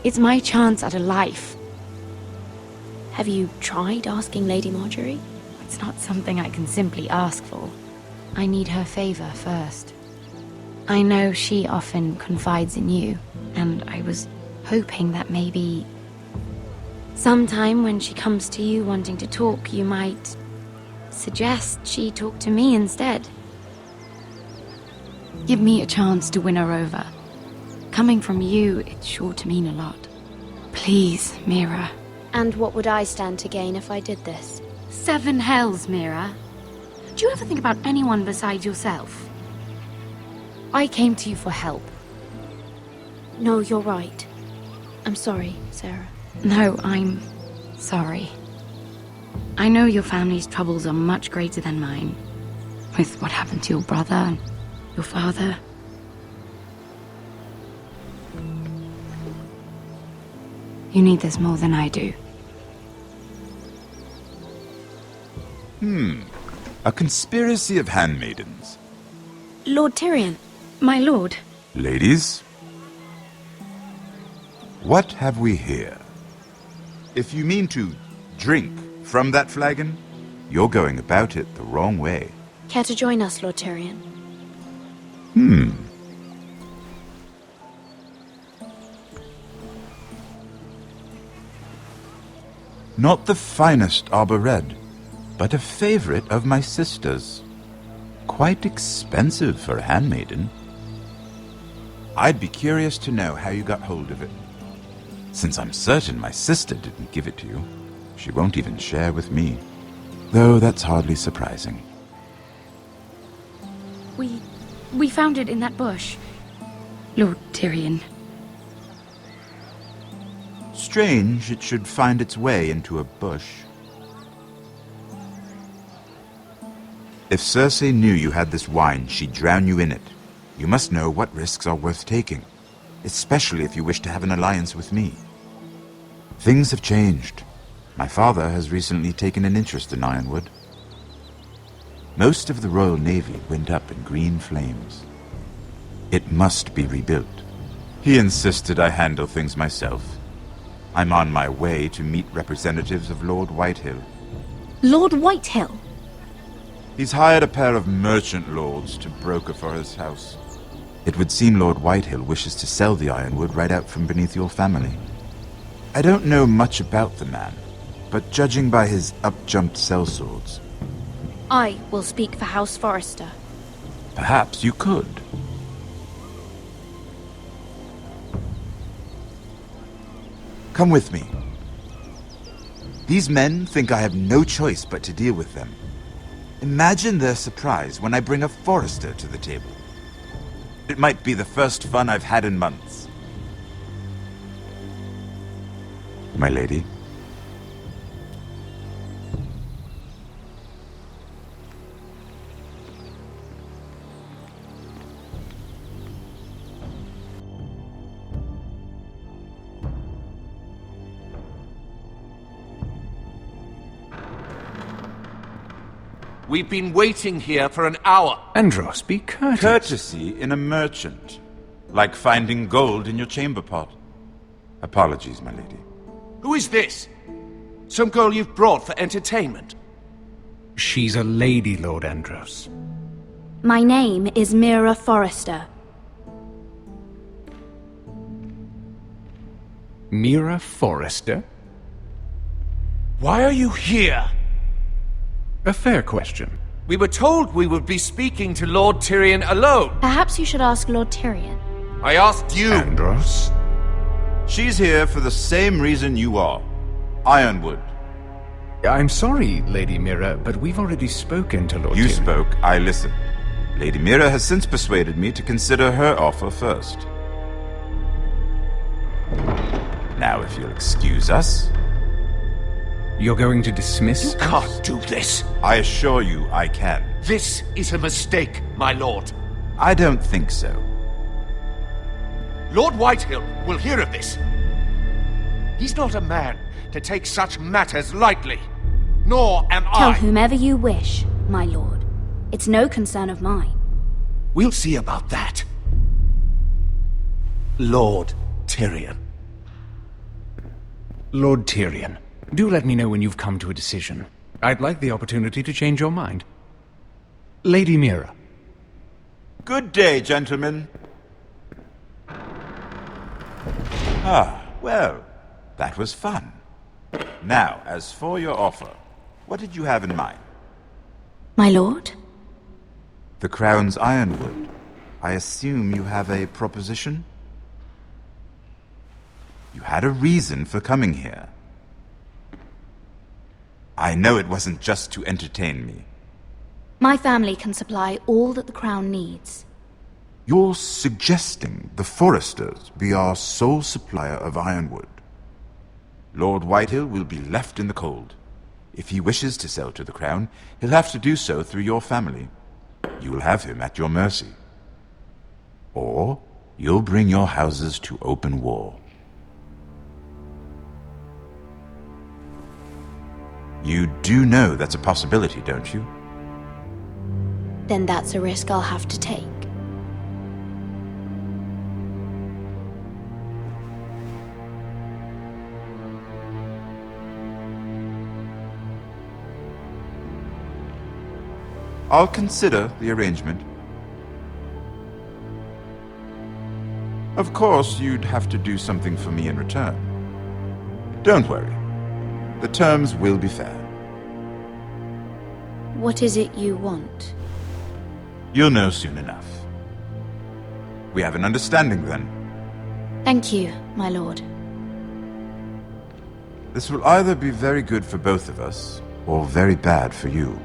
It's my chance at a life. Have you tried asking Lady Marjorie? It's not something I can simply ask for. I need her favor first. I know she often confides in you, and I was hoping that maybe... sometime when she comes to you wanting to talk, you might suggest she talk to me instead. Give me a chance to win her over. Coming from you, it's sure to mean a lot. Please, Mira. And what would I stand to gain if I did this? 7 hells, Mira. Do you ever think about anyone besides yourself? I came to you for help. No, you're right. I'm sorry, Sarah. No, I'm sorry. I know your family's troubles are much greater than mine. With what happened to your brother and your father. You need this more than I do. A conspiracy of handmaidens. Lord Tyrion. My lord. Ladies, what have we here? If you mean to drink from that flagon, you're going about it the wrong way. Care to join us, Lord Tyrion? Not the finest arbor red, but a favorite of my sister's. Quite expensive for a handmaiden. I'd be curious to know how you got hold of it. Since I'm certain my sister didn't give it to you, she won't even share with me. Though that's hardly surprising. We found it in that bush. Lord Tyrion. Strange it should find its way into a bush. If Cersei knew you had this wine, she'd drown you in it. You must know what risks are worth taking, especially if you wish to have an alliance with me. Things have changed. My father has recently taken an interest in Ironwood. Most of the Royal Navy went up in green flames. It must be rebuilt. He insisted I handle things myself. I'm on my way to meet representatives of Lord Whitehill. Lord Whitehill? He's hired a pair of merchant lords to broker for his house. It would seem Lord Whitehill wishes to sell the Ironwood right out from beneath your family. I don't know much about the man, but judging by his up-jumped sellswords... I will speak for House Forrester. Perhaps you could. Come with me. These men think I have no choice but to deal with them. Imagine their surprise when I bring a Forrester to the table. It might be the first fun I've had in months. My lady. We've been waiting here for an hour. Andros, be courteous. Courtesy in a merchant. Like finding gold in your chamber pot. Apologies, my lady. Who is this? Some girl you've brought for entertainment? She's a lady, Lord Andros. My name is Mira Forrester. Mira Forrester? Why are you here? A fair question. We were told we would be speaking to Lord Tyrion alone. Perhaps you should ask Lord Tyrion. I asked you. Andros? She's here for the same reason you are. Ironwood. I'm sorry, Lady Mira, but we've already spoken to Lord You Tyrion. spoke, I listened. Lady Mira has since persuaded me to consider her offer first. Now, if you'll excuse us... You're going to dismiss You can't do this. I assure you I can. This is a mistake, my lord. I don't think so. Lord Whitehill will hear of this. He's not a man to take such matters lightly. Nor am Tell I. whomever you wish, my lord. It's no concern of mine. We'll see about that. Lord Tyrion. Lord Tyrion, do let me know when you've come to a decision. I'd like the opportunity to change your mind. Lady Mira. Good day, gentlemen. Ah, well, that was fun. Now, as for your offer, what did you have in mind? My lord? The Crown's Ironwood. I assume you have a proposition? You had a reason for coming here. I know it wasn't just to entertain me. My family can supply all that the Crown needs. You're suggesting the Foresters be our sole supplier of ironwood. Lord Whitehill will be left in the cold. If he wishes to sell to the Crown, he'll have to do so through your family. You'll have him at your mercy. Or you'll bring your houses to open war. You do know that's a possibility, don't you? Then that's a risk I'll have to take. I'll consider the arrangement. Of course, you'd have to do something for me in return. Don't worry. The terms will be fair. What is it you want? You'll know soon enough. We have an understanding then. Thank you, my lord. This will either be very good for both of us, or very bad for you.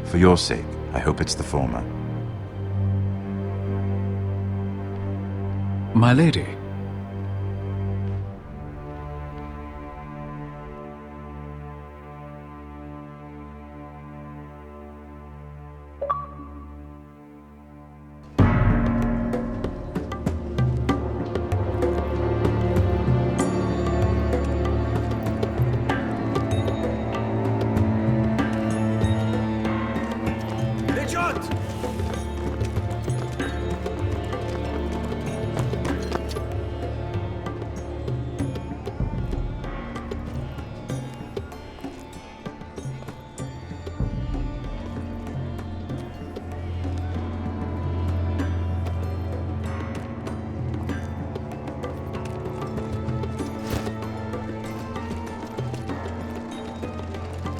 For your sake, I hope it's the former. My lady.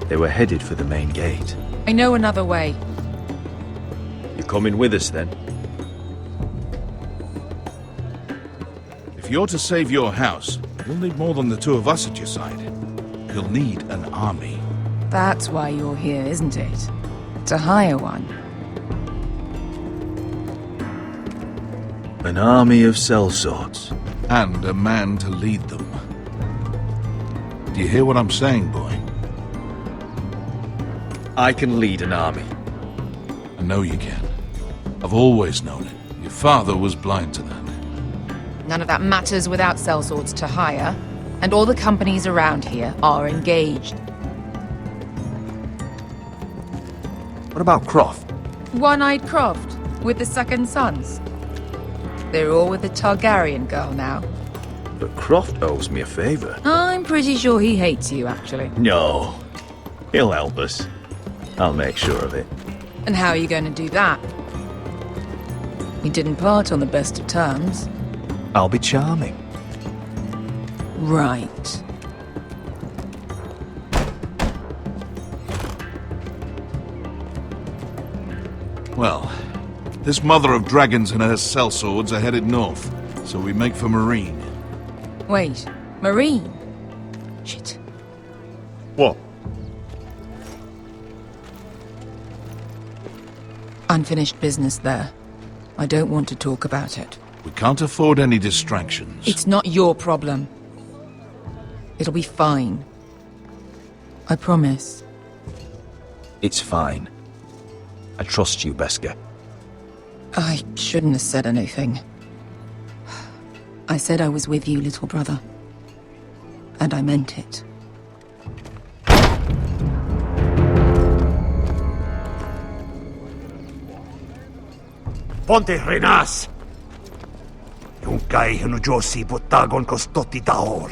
They were headed for the main gate. I know another way. You're coming with us, then? If you're to save your house, you'll need more than the two of us at your side. You'll need an army. That's why you're here, isn't it? To hire one. An army of sellswords. And a man to lead them. Do you hear what I'm saying, boy? I can lead an army. I know you can. I've always known it. Your father was blind to that. None of that matters without sellswords to hire, and all the companies around here are engaged. What about Croft? One-Eyed Croft, with the second sons. They're all with the Targaryen girl now. But Croft owes me a favor. I'm pretty sure he hates you, actually. No. He'll help us. I'll make sure of it. And how are you going to do that? We didn't part on the best of terms. I'll be charming. Right. Well, this mother of dragons and her sellswords are headed north, so we make for Marine. Wait, Marine? Shit. Unfinished business there. I don't want to talk about it. We can't afford any distractions. It's not your problem. It'll be fine. I promise. It's fine. I trust you, Beskar. I shouldn't have said anything. I said I was with you, little brother. And I meant it. Ponte Renas! Yung kay Josi Botagon Kostoti Taor.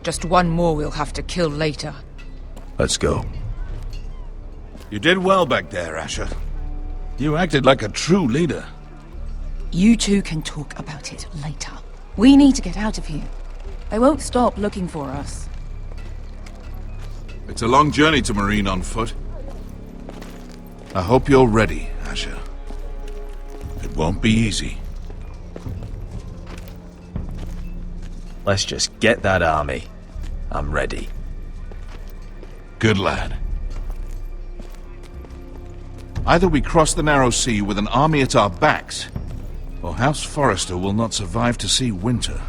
Just one more we'll have to kill later. Let's go. You did well back there, Asher. You acted like a true leader. You two can talk about it later. We need to get out of here. They won't stop looking for us. It's a long journey to Marine on foot. I hope you're ready, Asher. It won't be easy. Let's just get that army. I'm ready. Good lad. Either we cross the narrow sea with an army at our backs, or House Forrester will not survive to see winter.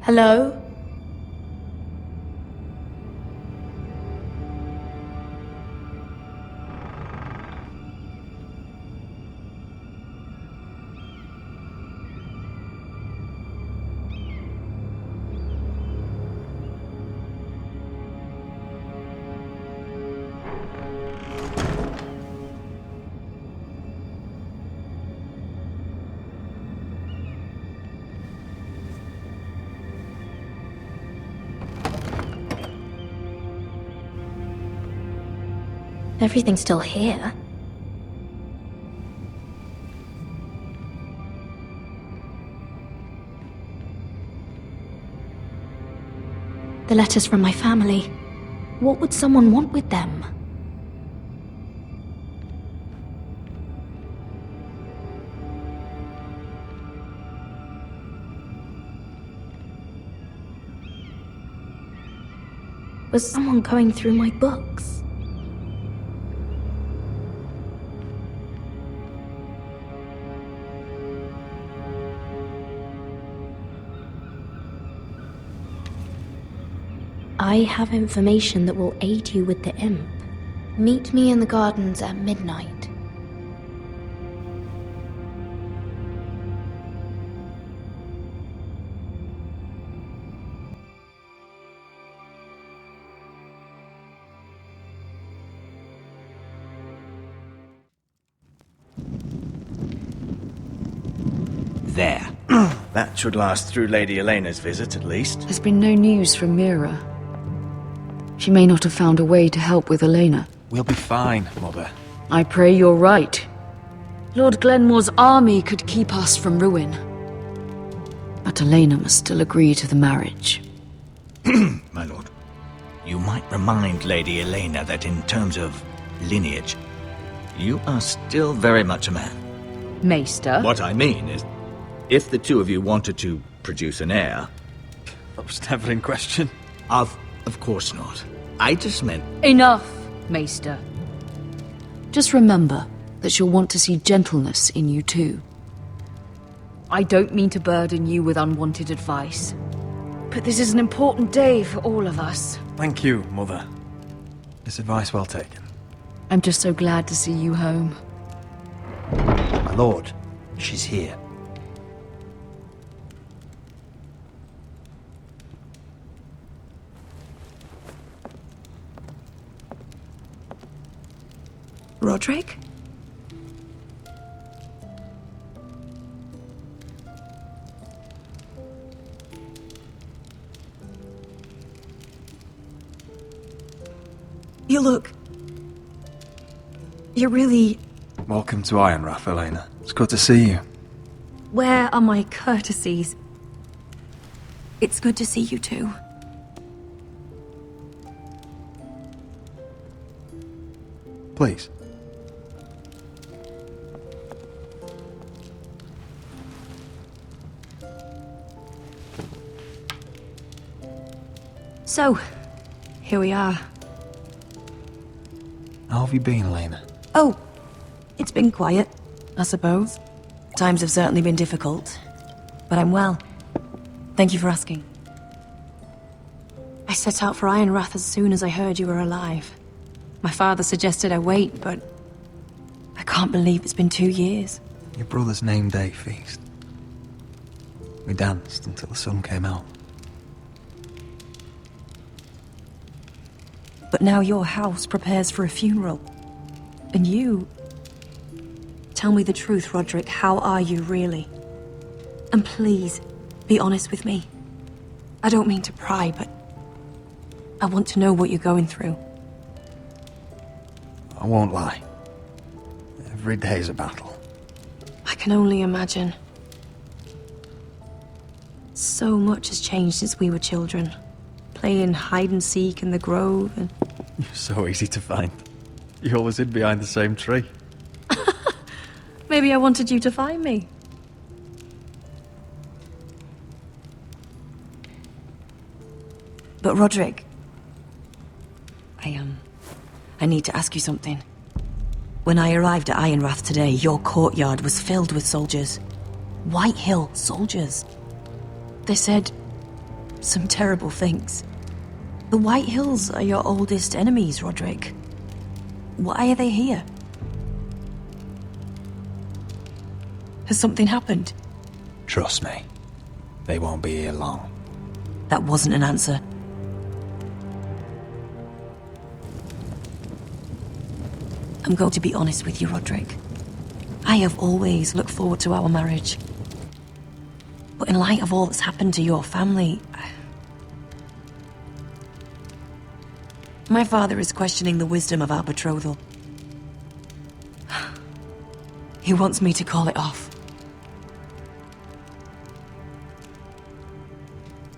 Hello? Everything's still here. The letters from my family. What would someone want with them? Was someone going through my books? I have information that will aid you with the imp. Meet me in the gardens at midnight. There. That should last through Lady Elena's visit, at least. There's been no news from Mira. She may not have found a way to help with Elena. We'll be fine, Mother. I pray you're right. Lord Glenmore's army could keep us from ruin. But Elena must still agree to the marriage. My lord, you might remind Lady Elena that in terms of lineage, you are still very much a man. Maester? What I mean is, if the two of you wanted to produce an heir... That was never in question. Of course not. I just meant... Enough, Maester. Just remember that she'll want to see gentleness in you too. I don't mean to burden you with unwanted advice, but this is an important day for all of us. Thank you, Mother. This advice well taken. I'm just so glad to see you home. My lord, she's here. Roderick? You look... You're really... Welcome to Ironrath, Elena. It's good to see you. Where are my courtesies? It's good to see you too. Please. So, here we are. How have you been, Elena? Oh, it's been quiet, I suppose. Times have certainly been difficult, but I'm well. Thank you for asking. I set out for Ironrath as soon as I heard you were alive. My father suggested I wait, but I can't believe it's been 2 years. Your brother's name day feast. We danced until the sun came out. But now your house prepares for a funeral. And you... Tell me the truth, Roderick. How are you really? And please, be honest with me. I don't mean to pry, but I want to know what you're going through. I won't lie. Every day's a battle. I can only imagine. So much has changed since we were children. Playing hide and seek in the grove and... You're so easy to find. You always hid behind the same tree. Maybe I wanted you to find me. But Roderick... I need to ask you something. When I arrived at Ironrath today, your courtyard was filled with soldiers. White Hill soldiers. They said some terrible things. The White Hills are your oldest enemies, Roderick. Why are they here? Has something happened? Trust me. They won't be here long. That wasn't an answer. I'm going to be honest with you, Roderick. I have always looked forward to our marriage. But in light of all that's happened to your family... My father is questioning the wisdom of our betrothal. He wants me to call it off.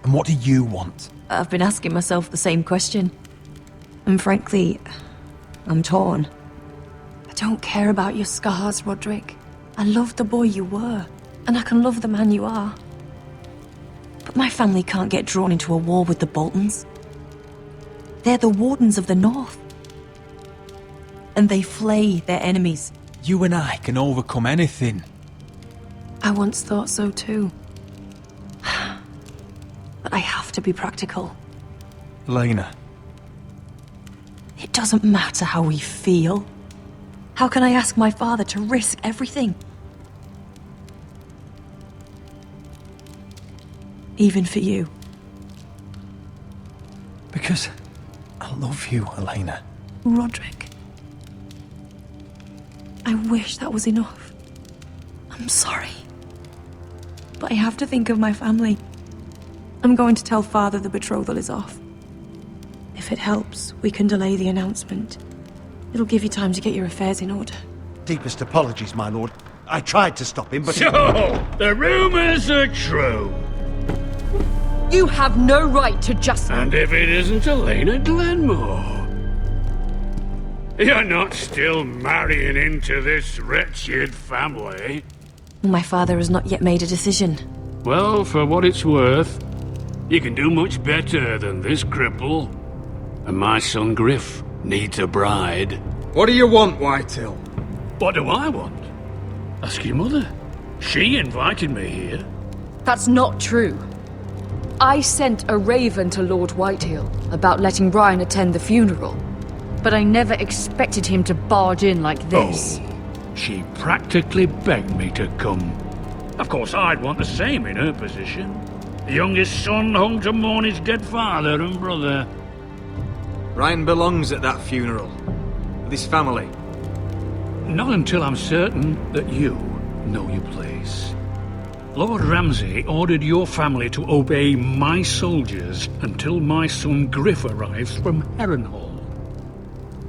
And what do you want? I've been asking myself the same question. And frankly, I'm torn. I don't care about your scars, Roderick. I love the boy you were, and I can love the man you are. But my family can't get drawn into a war with the Boltons. They're the Wardens of the North. And they flay their enemies. You and I can overcome anything. I once thought so too. But I have to be practical. Elena. It doesn't matter how we feel. How can I ask my father to risk everything? Even for you. Because I love you, Elena. Roderick. I wish that was enough. I'm sorry. But I have to think of my family. I'm going to tell Father the betrothal is off. If If it helps, we can delay the announcement. It'll give you time to get your affairs in order. Deepest apologies, my lord. I tried to stop him, but... So, the rumors are true. You have no right to just... And if it isn't Elena Glenmore? You're not still marrying into this wretched family? My father has not yet made a decision. Well, for what it's worth, you can do much better than this cripple. And my son Griff needs a bride. What do you want, Whitetail? What do I want? Ask your mother. She invited me here. That's not true. I sent a raven to Lord Whitehill about letting Ryan attend the funeral. But I never expected him to barge in like this. Oh, she practically begged me to come. Of course, I'd want the same in her position. The youngest son home to mourn his dead father and brother. Ryan belongs at that funeral. With his family. Not until I'm certain that you know your place. Lord Ramsay ordered your family to obey my soldiers until my son Griff arrives from Harrenhal.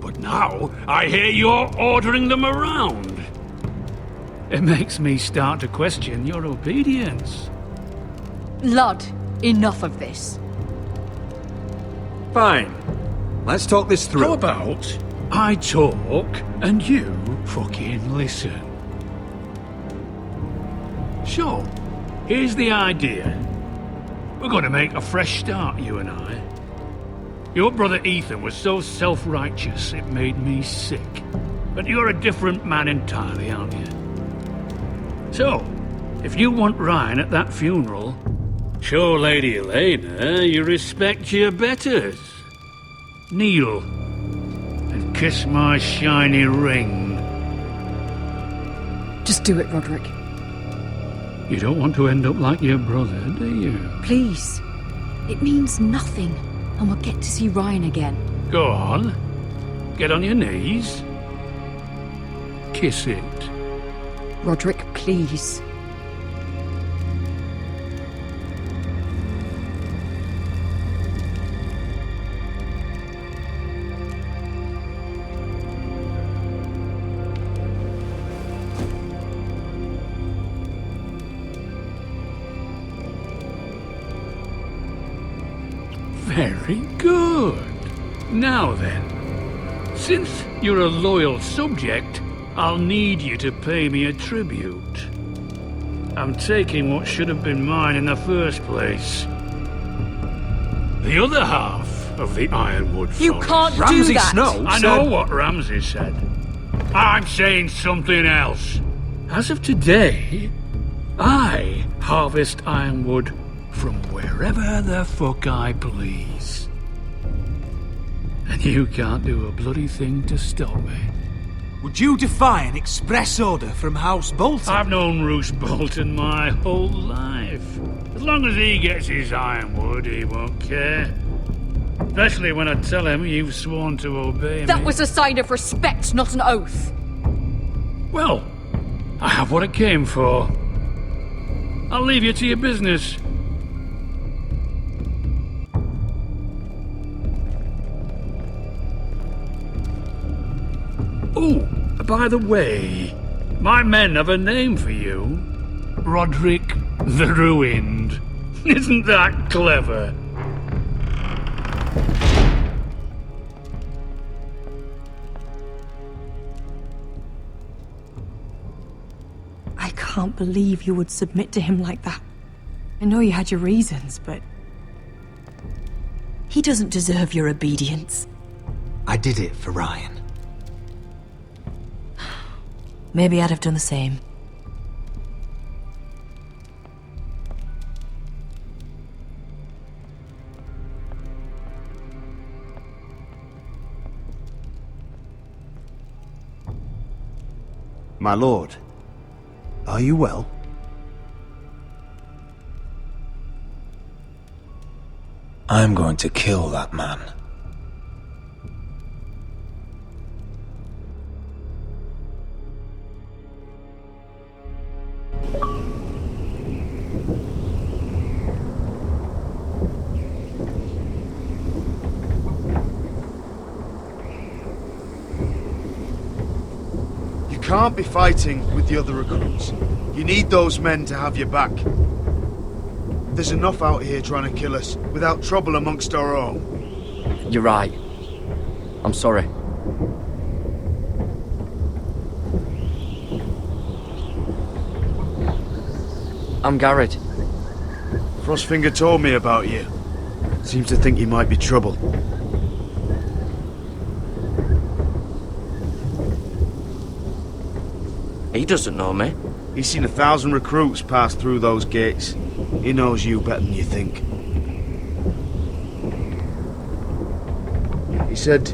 But now, I hear you're ordering them around. It makes me start to question your obedience. Lud, enough of this. Fine. Let's talk this through. How about I talk and you fucking listen? So, here's the idea. We're going to make a fresh start, you and I. Your brother Ethan was so self-righteous it made me sick. But you're a different man entirely, aren't you? So, if you want Ryan at that funeral, show Lady Elena you respect your betters. Kneel and kiss my shiny ring. Just do it, Roderick. You don't want to end up like your brother, do you? Please. It means nothing, and we'll get to see Ryan again. Go on. Get on your knees. Kiss it. Roderick, please. Very good. Now then, since you're a loyal subject, I'll need you to pay me a tribute. I'm taking what should have been mine in the first place. The other half of the Ironwood Forest. You can't do that! I know what Ramsay said. I'm saying something else. As of today, I harvest ironwood from wherever the fuck I please. And you can't do a bloody thing to stop me. Would you defy an express order from House Bolton? I've known Roose Bolton my whole life. As long as he gets his ironwood, he won't care. Especially when I tell him you've sworn to obey me. That was a sign of respect, not an oath. Well, I have what I came for. I'll leave you to your business. Oh, by the way, my men have a name for you. Roderick the Ruined. Isn't that clever? I can't believe you would submit to him like that. I know you had your reasons, but... he doesn't deserve your obedience. I did it for Ryan. Maybe I'd have done the same. My lord, are you well? I'm going to kill that man. can't be fighting with the other recruits. You need those men to have your back. There's enough out here trying to kill us, without trouble amongst our own. You're right. I'm sorry. I'm Garrett. Frostfinger told me about you. Seems to think you might be trouble. He doesn't know me. He's seen 1,000 recruits pass through those gates. He knows you better than you think. He said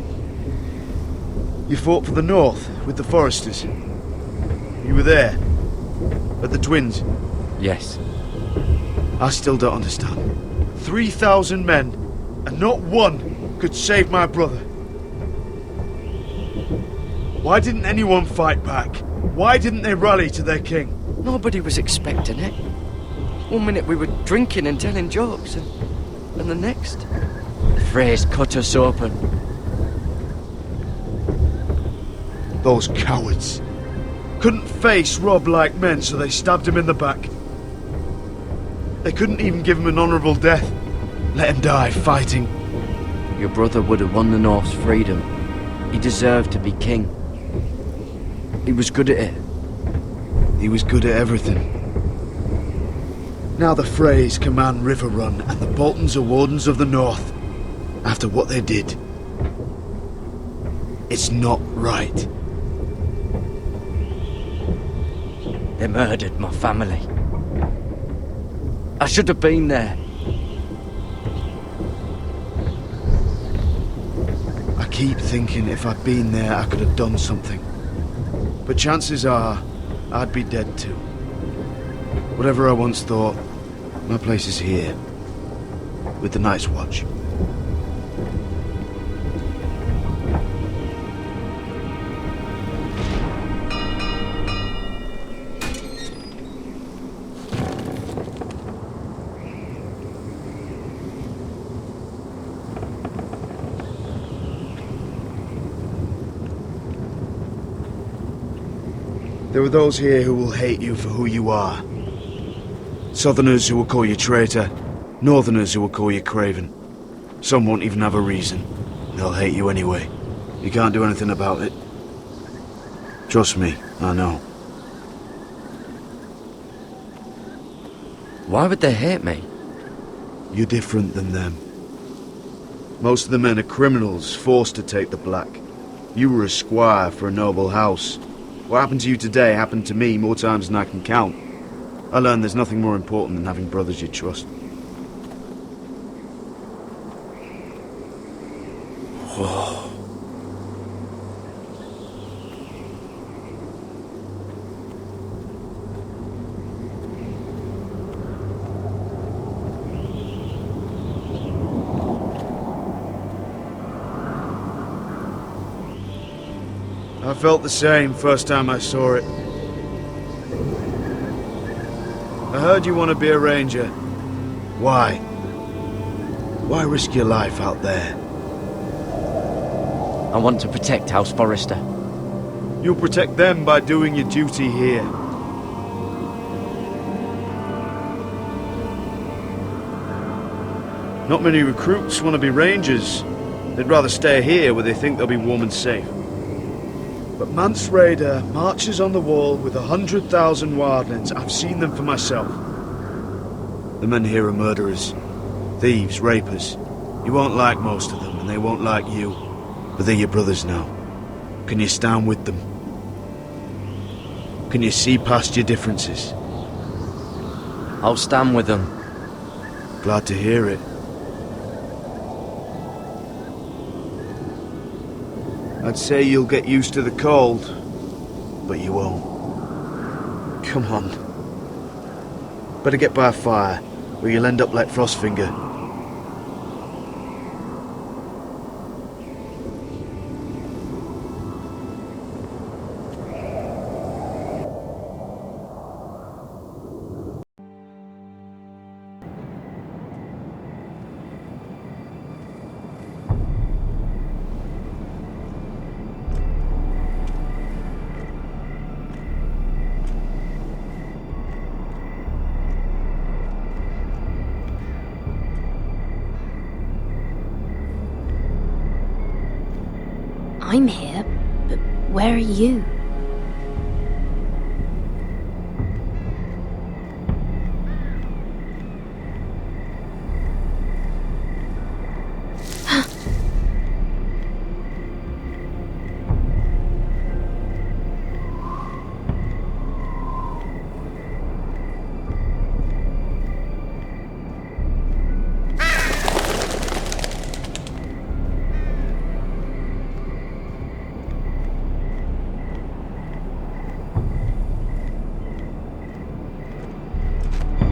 you fought for the North with the Foresters. You were there, at the Twins. Yes. I still don't understand. 3,000 men, and not one could save my brother. Why didn't anyone fight back? Why didn't they rally to their king? Nobody was expecting it. One minute we were drinking and telling jokes, and the next, the Freys cut us open. Those cowards. Couldn't face Rob like men, so they stabbed him in the back. They couldn't even give him an honourable death. Let him die fighting. Your brother would have won the North's freedom. He deserved to be king. He was good at it. He was good at everything. Now the Freys command Riverrun, and the Boltons are Wardens of the North. After what they did. It's not right. They murdered my family. I should have been there. I keep thinking if I'd been there, I could have done something. But chances are, I'd be dead too. Whatever I once thought, my place is here. With the Night's Watch. There are those here who will hate you for who you are. Southerners who will call you traitor, Northerners who will call you craven. Some won't even have a reason. They'll hate you anyway. You can't do anything about it. Trust me, I know. Why would they hate me? You're different than them. Most of the men are criminals, forced to take the black. You were a squire for a noble house. What happened to you today happened to me more times than I can count. I learned there's nothing more important than having brothers you trust. Whoa. I felt the same first time I saw it. I heard you want to be a ranger. Why? Why risk your life out there? I want to protect House Forrester. You'll protect them by doing your duty here. Not many recruits want to be rangers. They'd rather stay here where they think they'll be warm and safe. But Mance Rayder marches on the wall with 100,000 wildlings. I've seen them for myself. The men here are murderers, thieves, rapers. You won't like most of them, and they won't like you. But they're your brothers now. Can you stand with them? Can you see past your differences? I'll stand with them. Glad to hear it. I'd say you'll get used to the cold, but you won't. Come on. Better get by a fire, or you'll end up like Frostfinger. I'm here, but where are you?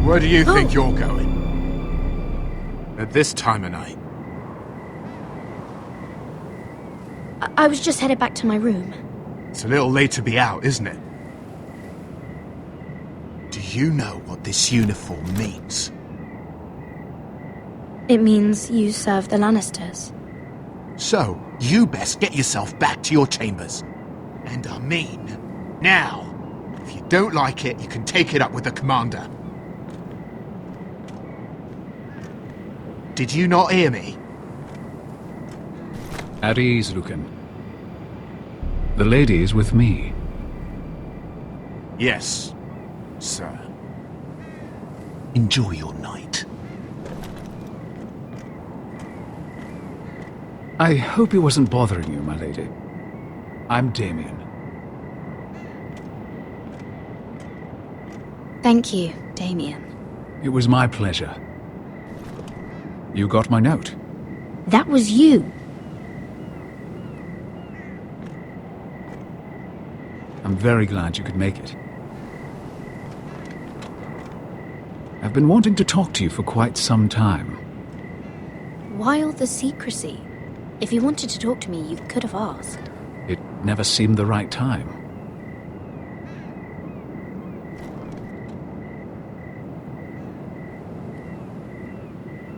Where do you think you're going? At this time of night? I was just headed back to my room. It's a little late to be out, isn't it? Do you know what this uniform means? It means you serve the Lannisters. So, you best get yourself back to your chambers. And I mean, now. If you don't like it, you can take it up with the commander. Did you not hear me? At ease, Lucan. The lady is with me. Yes, sir. Enjoy your night. I hope he wasn't bothering you, my lady. I'm Damien. Thank you, Damien. It was my pleasure. You got my note. That was you. I'm very glad you could make it. I've been wanting to talk to you for quite some time. Why all the secrecy? If you wanted to talk to me, you could have asked. It never seemed the right time.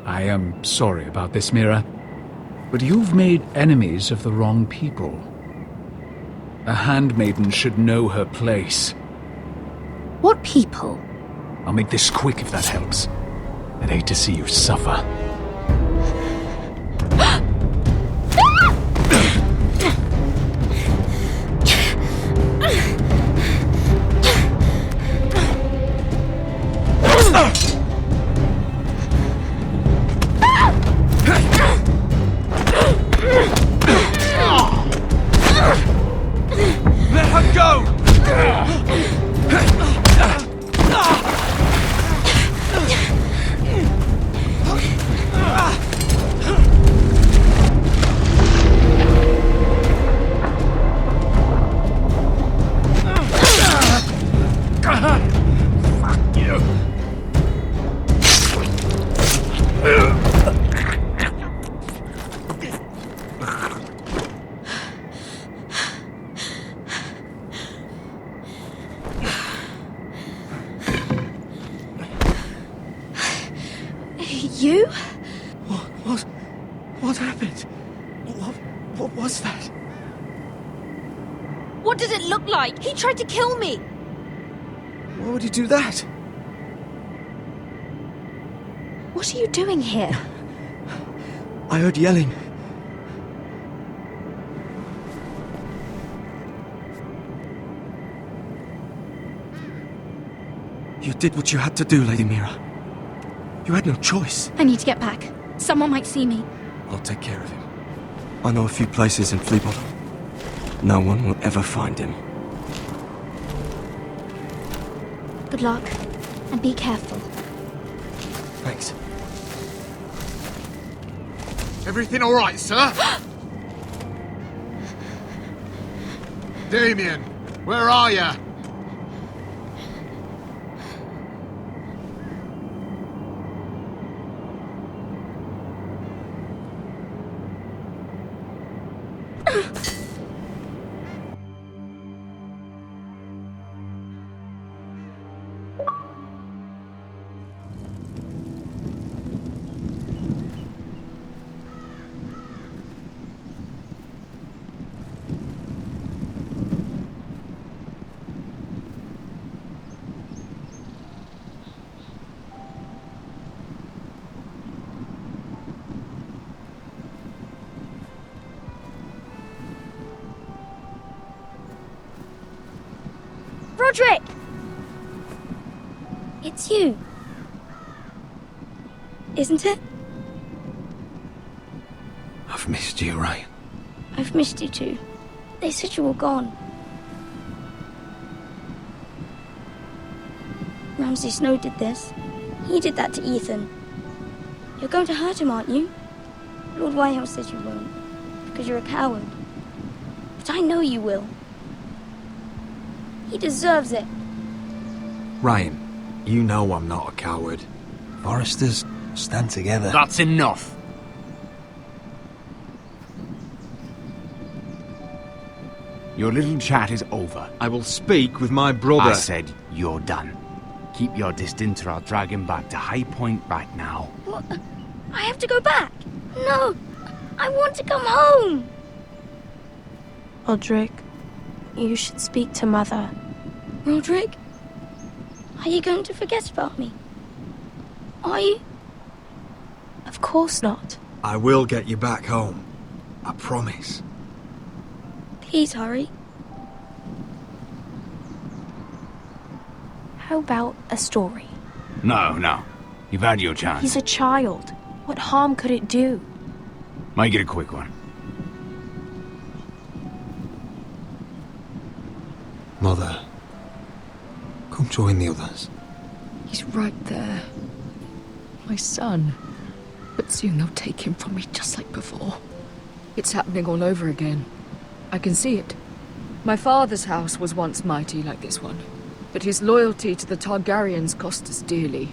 I am sorry about this, Mira, but you've made enemies of the wrong people. A handmaiden should know her place. What people? I'll make this quick if that helps. I'd hate to see you suffer. Let her go! Fuck you! You? What happened? What was that? What does it look like? He tried to kill me! Why would he do that? What are you doing here? I heard yelling. You did what you had to do, Lady Mira. You had no choice. I need to get back. Someone might see me. I'll take care of him. I know a few places in Fleabottom. No one will ever find him. Good luck, and be careful. Thanks. Everything all right, sir? Damien, where are you? Roderick! It's you. Isn't it? I've missed you, Ryan. I've missed you too. They said you were gone. Ramsay Snow did this. He did that to Ethan. You're going to hurt him, aren't you? Lord Whitehouse says you won't, because you're a coward. But I know you will. He deserves it. Ryan, you know I'm not a coward. Foresters stand together. That's enough. Your little chat is over. I will speak with my brother. I said you're done. Keep your distance or I'll drag him back to High Point right now. What? I have to go back. No, I want to come home. Roderick, you should speak to Mother. Roderick? Are you going to forget about me? Are you? Of course not. I will get you back home. I promise. Please hurry. How about a story? No. You've had your chance. He's a child. What harm could it do? Make it a quick one. Mother, come join the others. He's right there. My son. But soon they'll take him from me just like before. It's happening all over again. I can see it. My father's house was once mighty like this one, but his loyalty to the Targaryens cost us dearly.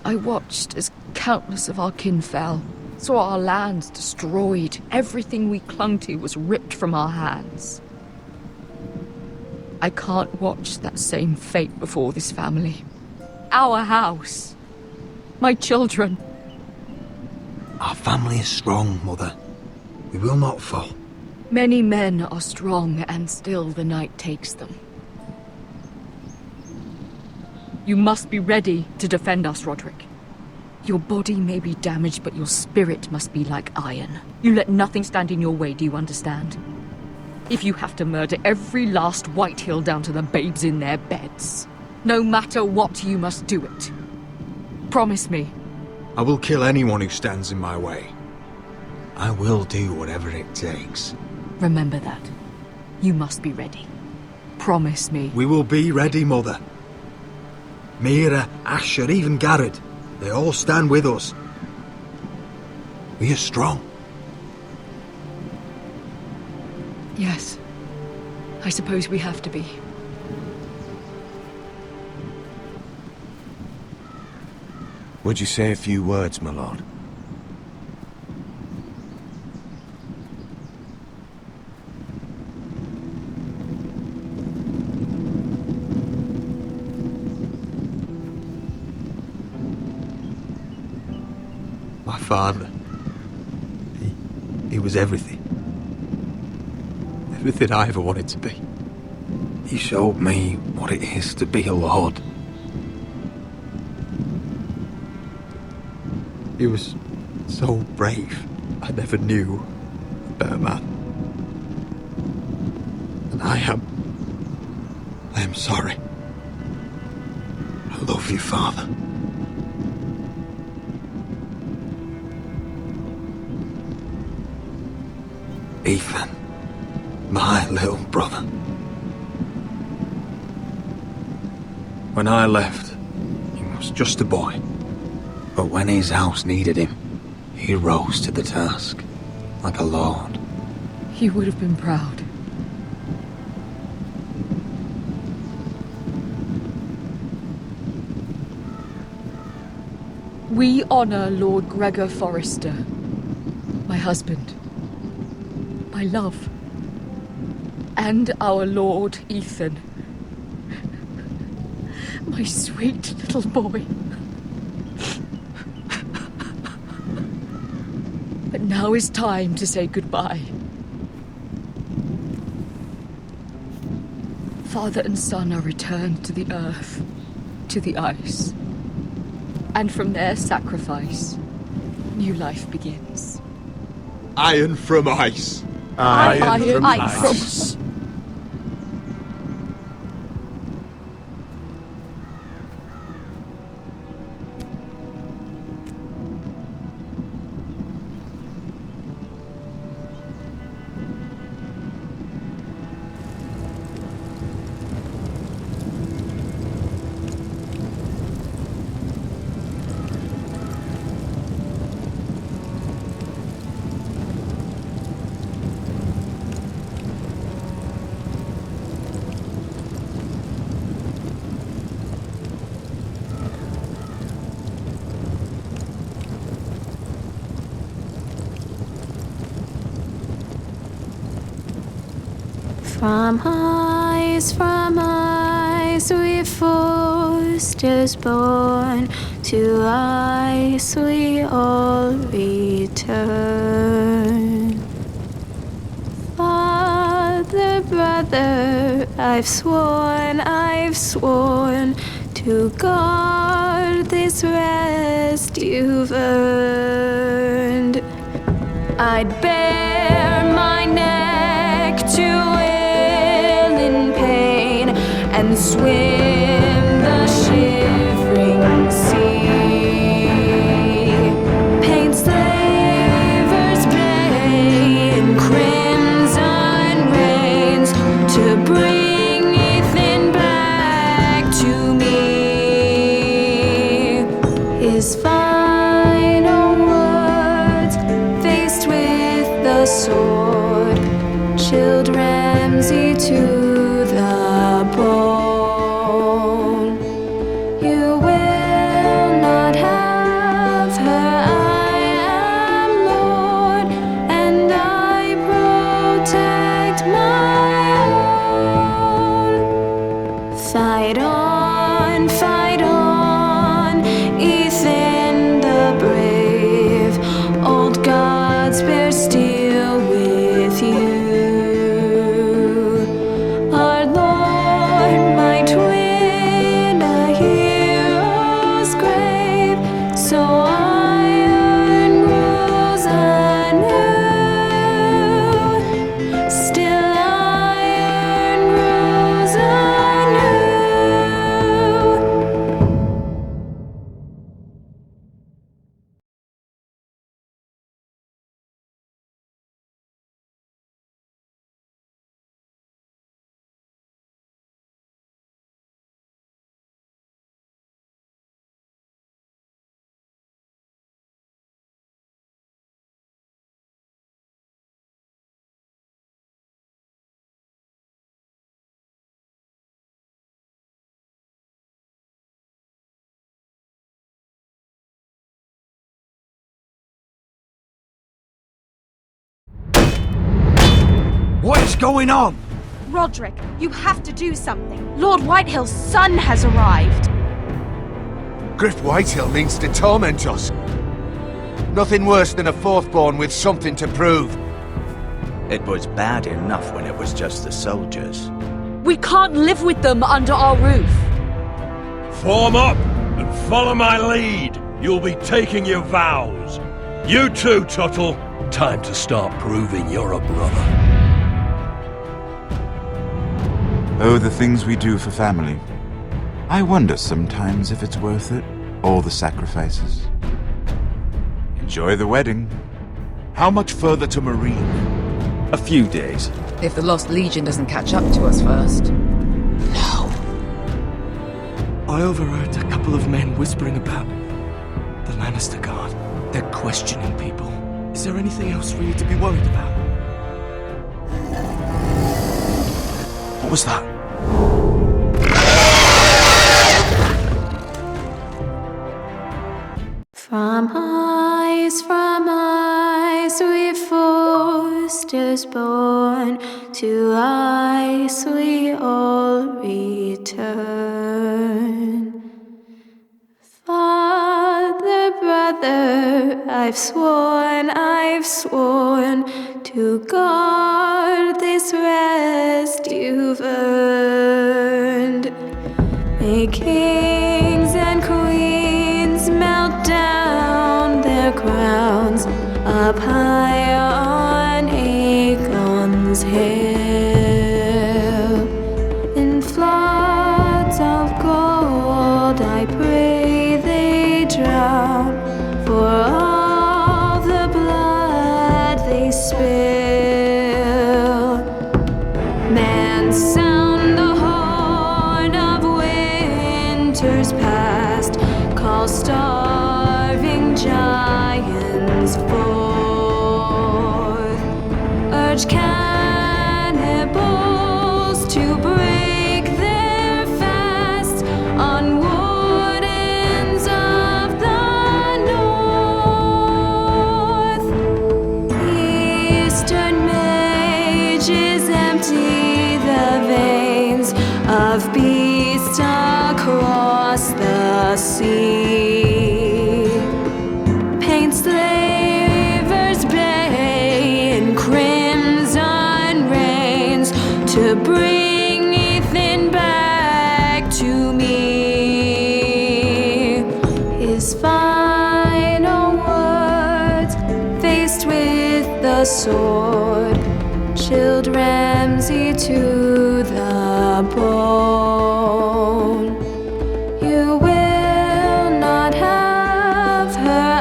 I watched as countless of our kin fell, saw our lands destroyed, everything we clung to was ripped from our hands. I can't watch that same fate before this family. Our house. My children. Our family is strong, Mother. We will not fall. Many men are strong, and still the night takes them. You must be ready to defend us, Roderick. Your body may be damaged, but your spirit must be like iron. You let nothing stand in your way, do you understand? If you have to murder every last Whitehill down to the babes in their beds, no matter what, you must do it. Promise me. I will kill anyone who stands in my way. I will do whatever it takes. Remember that. You must be ready. Promise me. We will be ready, Mother. Mira, Asher, even Garrett. They all stand with us. We are strong. Yes. I suppose we have to be. Would you say a few words, my lord? My father. He was everything. Everything I ever wanted to be. He showed me what it is to be a lord. He was so brave. I never knew a better man. And I am sorry. I love you, Father. Ethan, my little brother. When I left, he was just a boy. But when his house needed him, he rose to the task, like a lord. He would have been proud. We honor Lord Gregor Forrester, my husband, my love, and our Lord Ethan, my sweet little boy. But now is time to say goodbye. Father and son are returned to the earth, to the ice. And from their sacrifice, new life begins. Iron from ice. Iron from ice. From ice we foresters born, to ice we all return. Father, brother, I've sworn to guard this rest you've earned. I'd bare my neck to wail in pain and swim the shivering sea. Paint slavers play in crimson rains to bring Ethan back to me. His final words, faced with the sword, chilled Ramsay to the bone. You will not have her, I am Lord, and I protect my own. Fight on, Ethan the brave. Old gods bear steel with you. Our Lord, my twin, a hero's grave, so iron grows anew. Still iron grows anew. What is going on? Roderick, you have to do something. Lord Whitehill's son has arrived. Griff Whitehill means to torment us. Nothing worse than a fourthborn with something to prove. It was bad enough when it was just the soldiers. We can't live with them under our roof. Form up and follow my lead. You'll be taking your vows. You too, Tuttle. Time to start proving you're a brother. Oh, the things we do for family. I wonder sometimes if it's worth it, all the sacrifices. Enjoy the wedding. How much further to Marine? A few days. If the Lost Legion doesn't catch up to us first. I overheard a couple of men whispering about the Lannister Guard. They're questioning people. Is there anything else we need to be worried about? What was that? From ice we foresters born, to ice we all return. Father, brother, I've sworn to guard this rest you've earned. May kings and queens melt down their crowns up high on Aegon's hill. In floods of gold I pray they drown, for all the blood they spill. Man, sound the horn of winter's past, call starving giants forth, urge cannibals to break their fast on wardens of the north. Eastern mages empty sea. Paints slavers bay in crimson rains to bring Ethan back to me. His final words, faced with the sword, chilled Ramsay to the bone. You will not have her,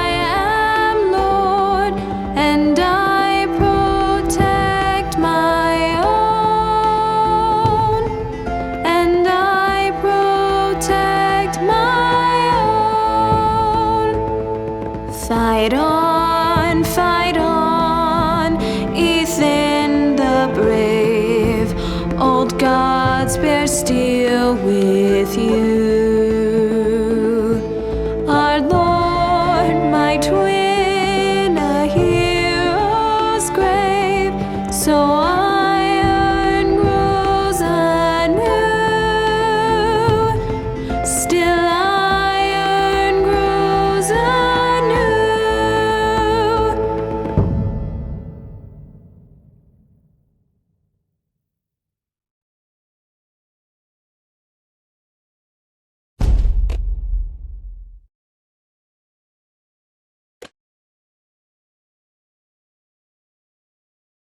I am Lord, and I protect my own, and I protect my own. Fight on, Ethan the brave. Old gods bear steel with you. Our Lord, my twin, a hero's grave. So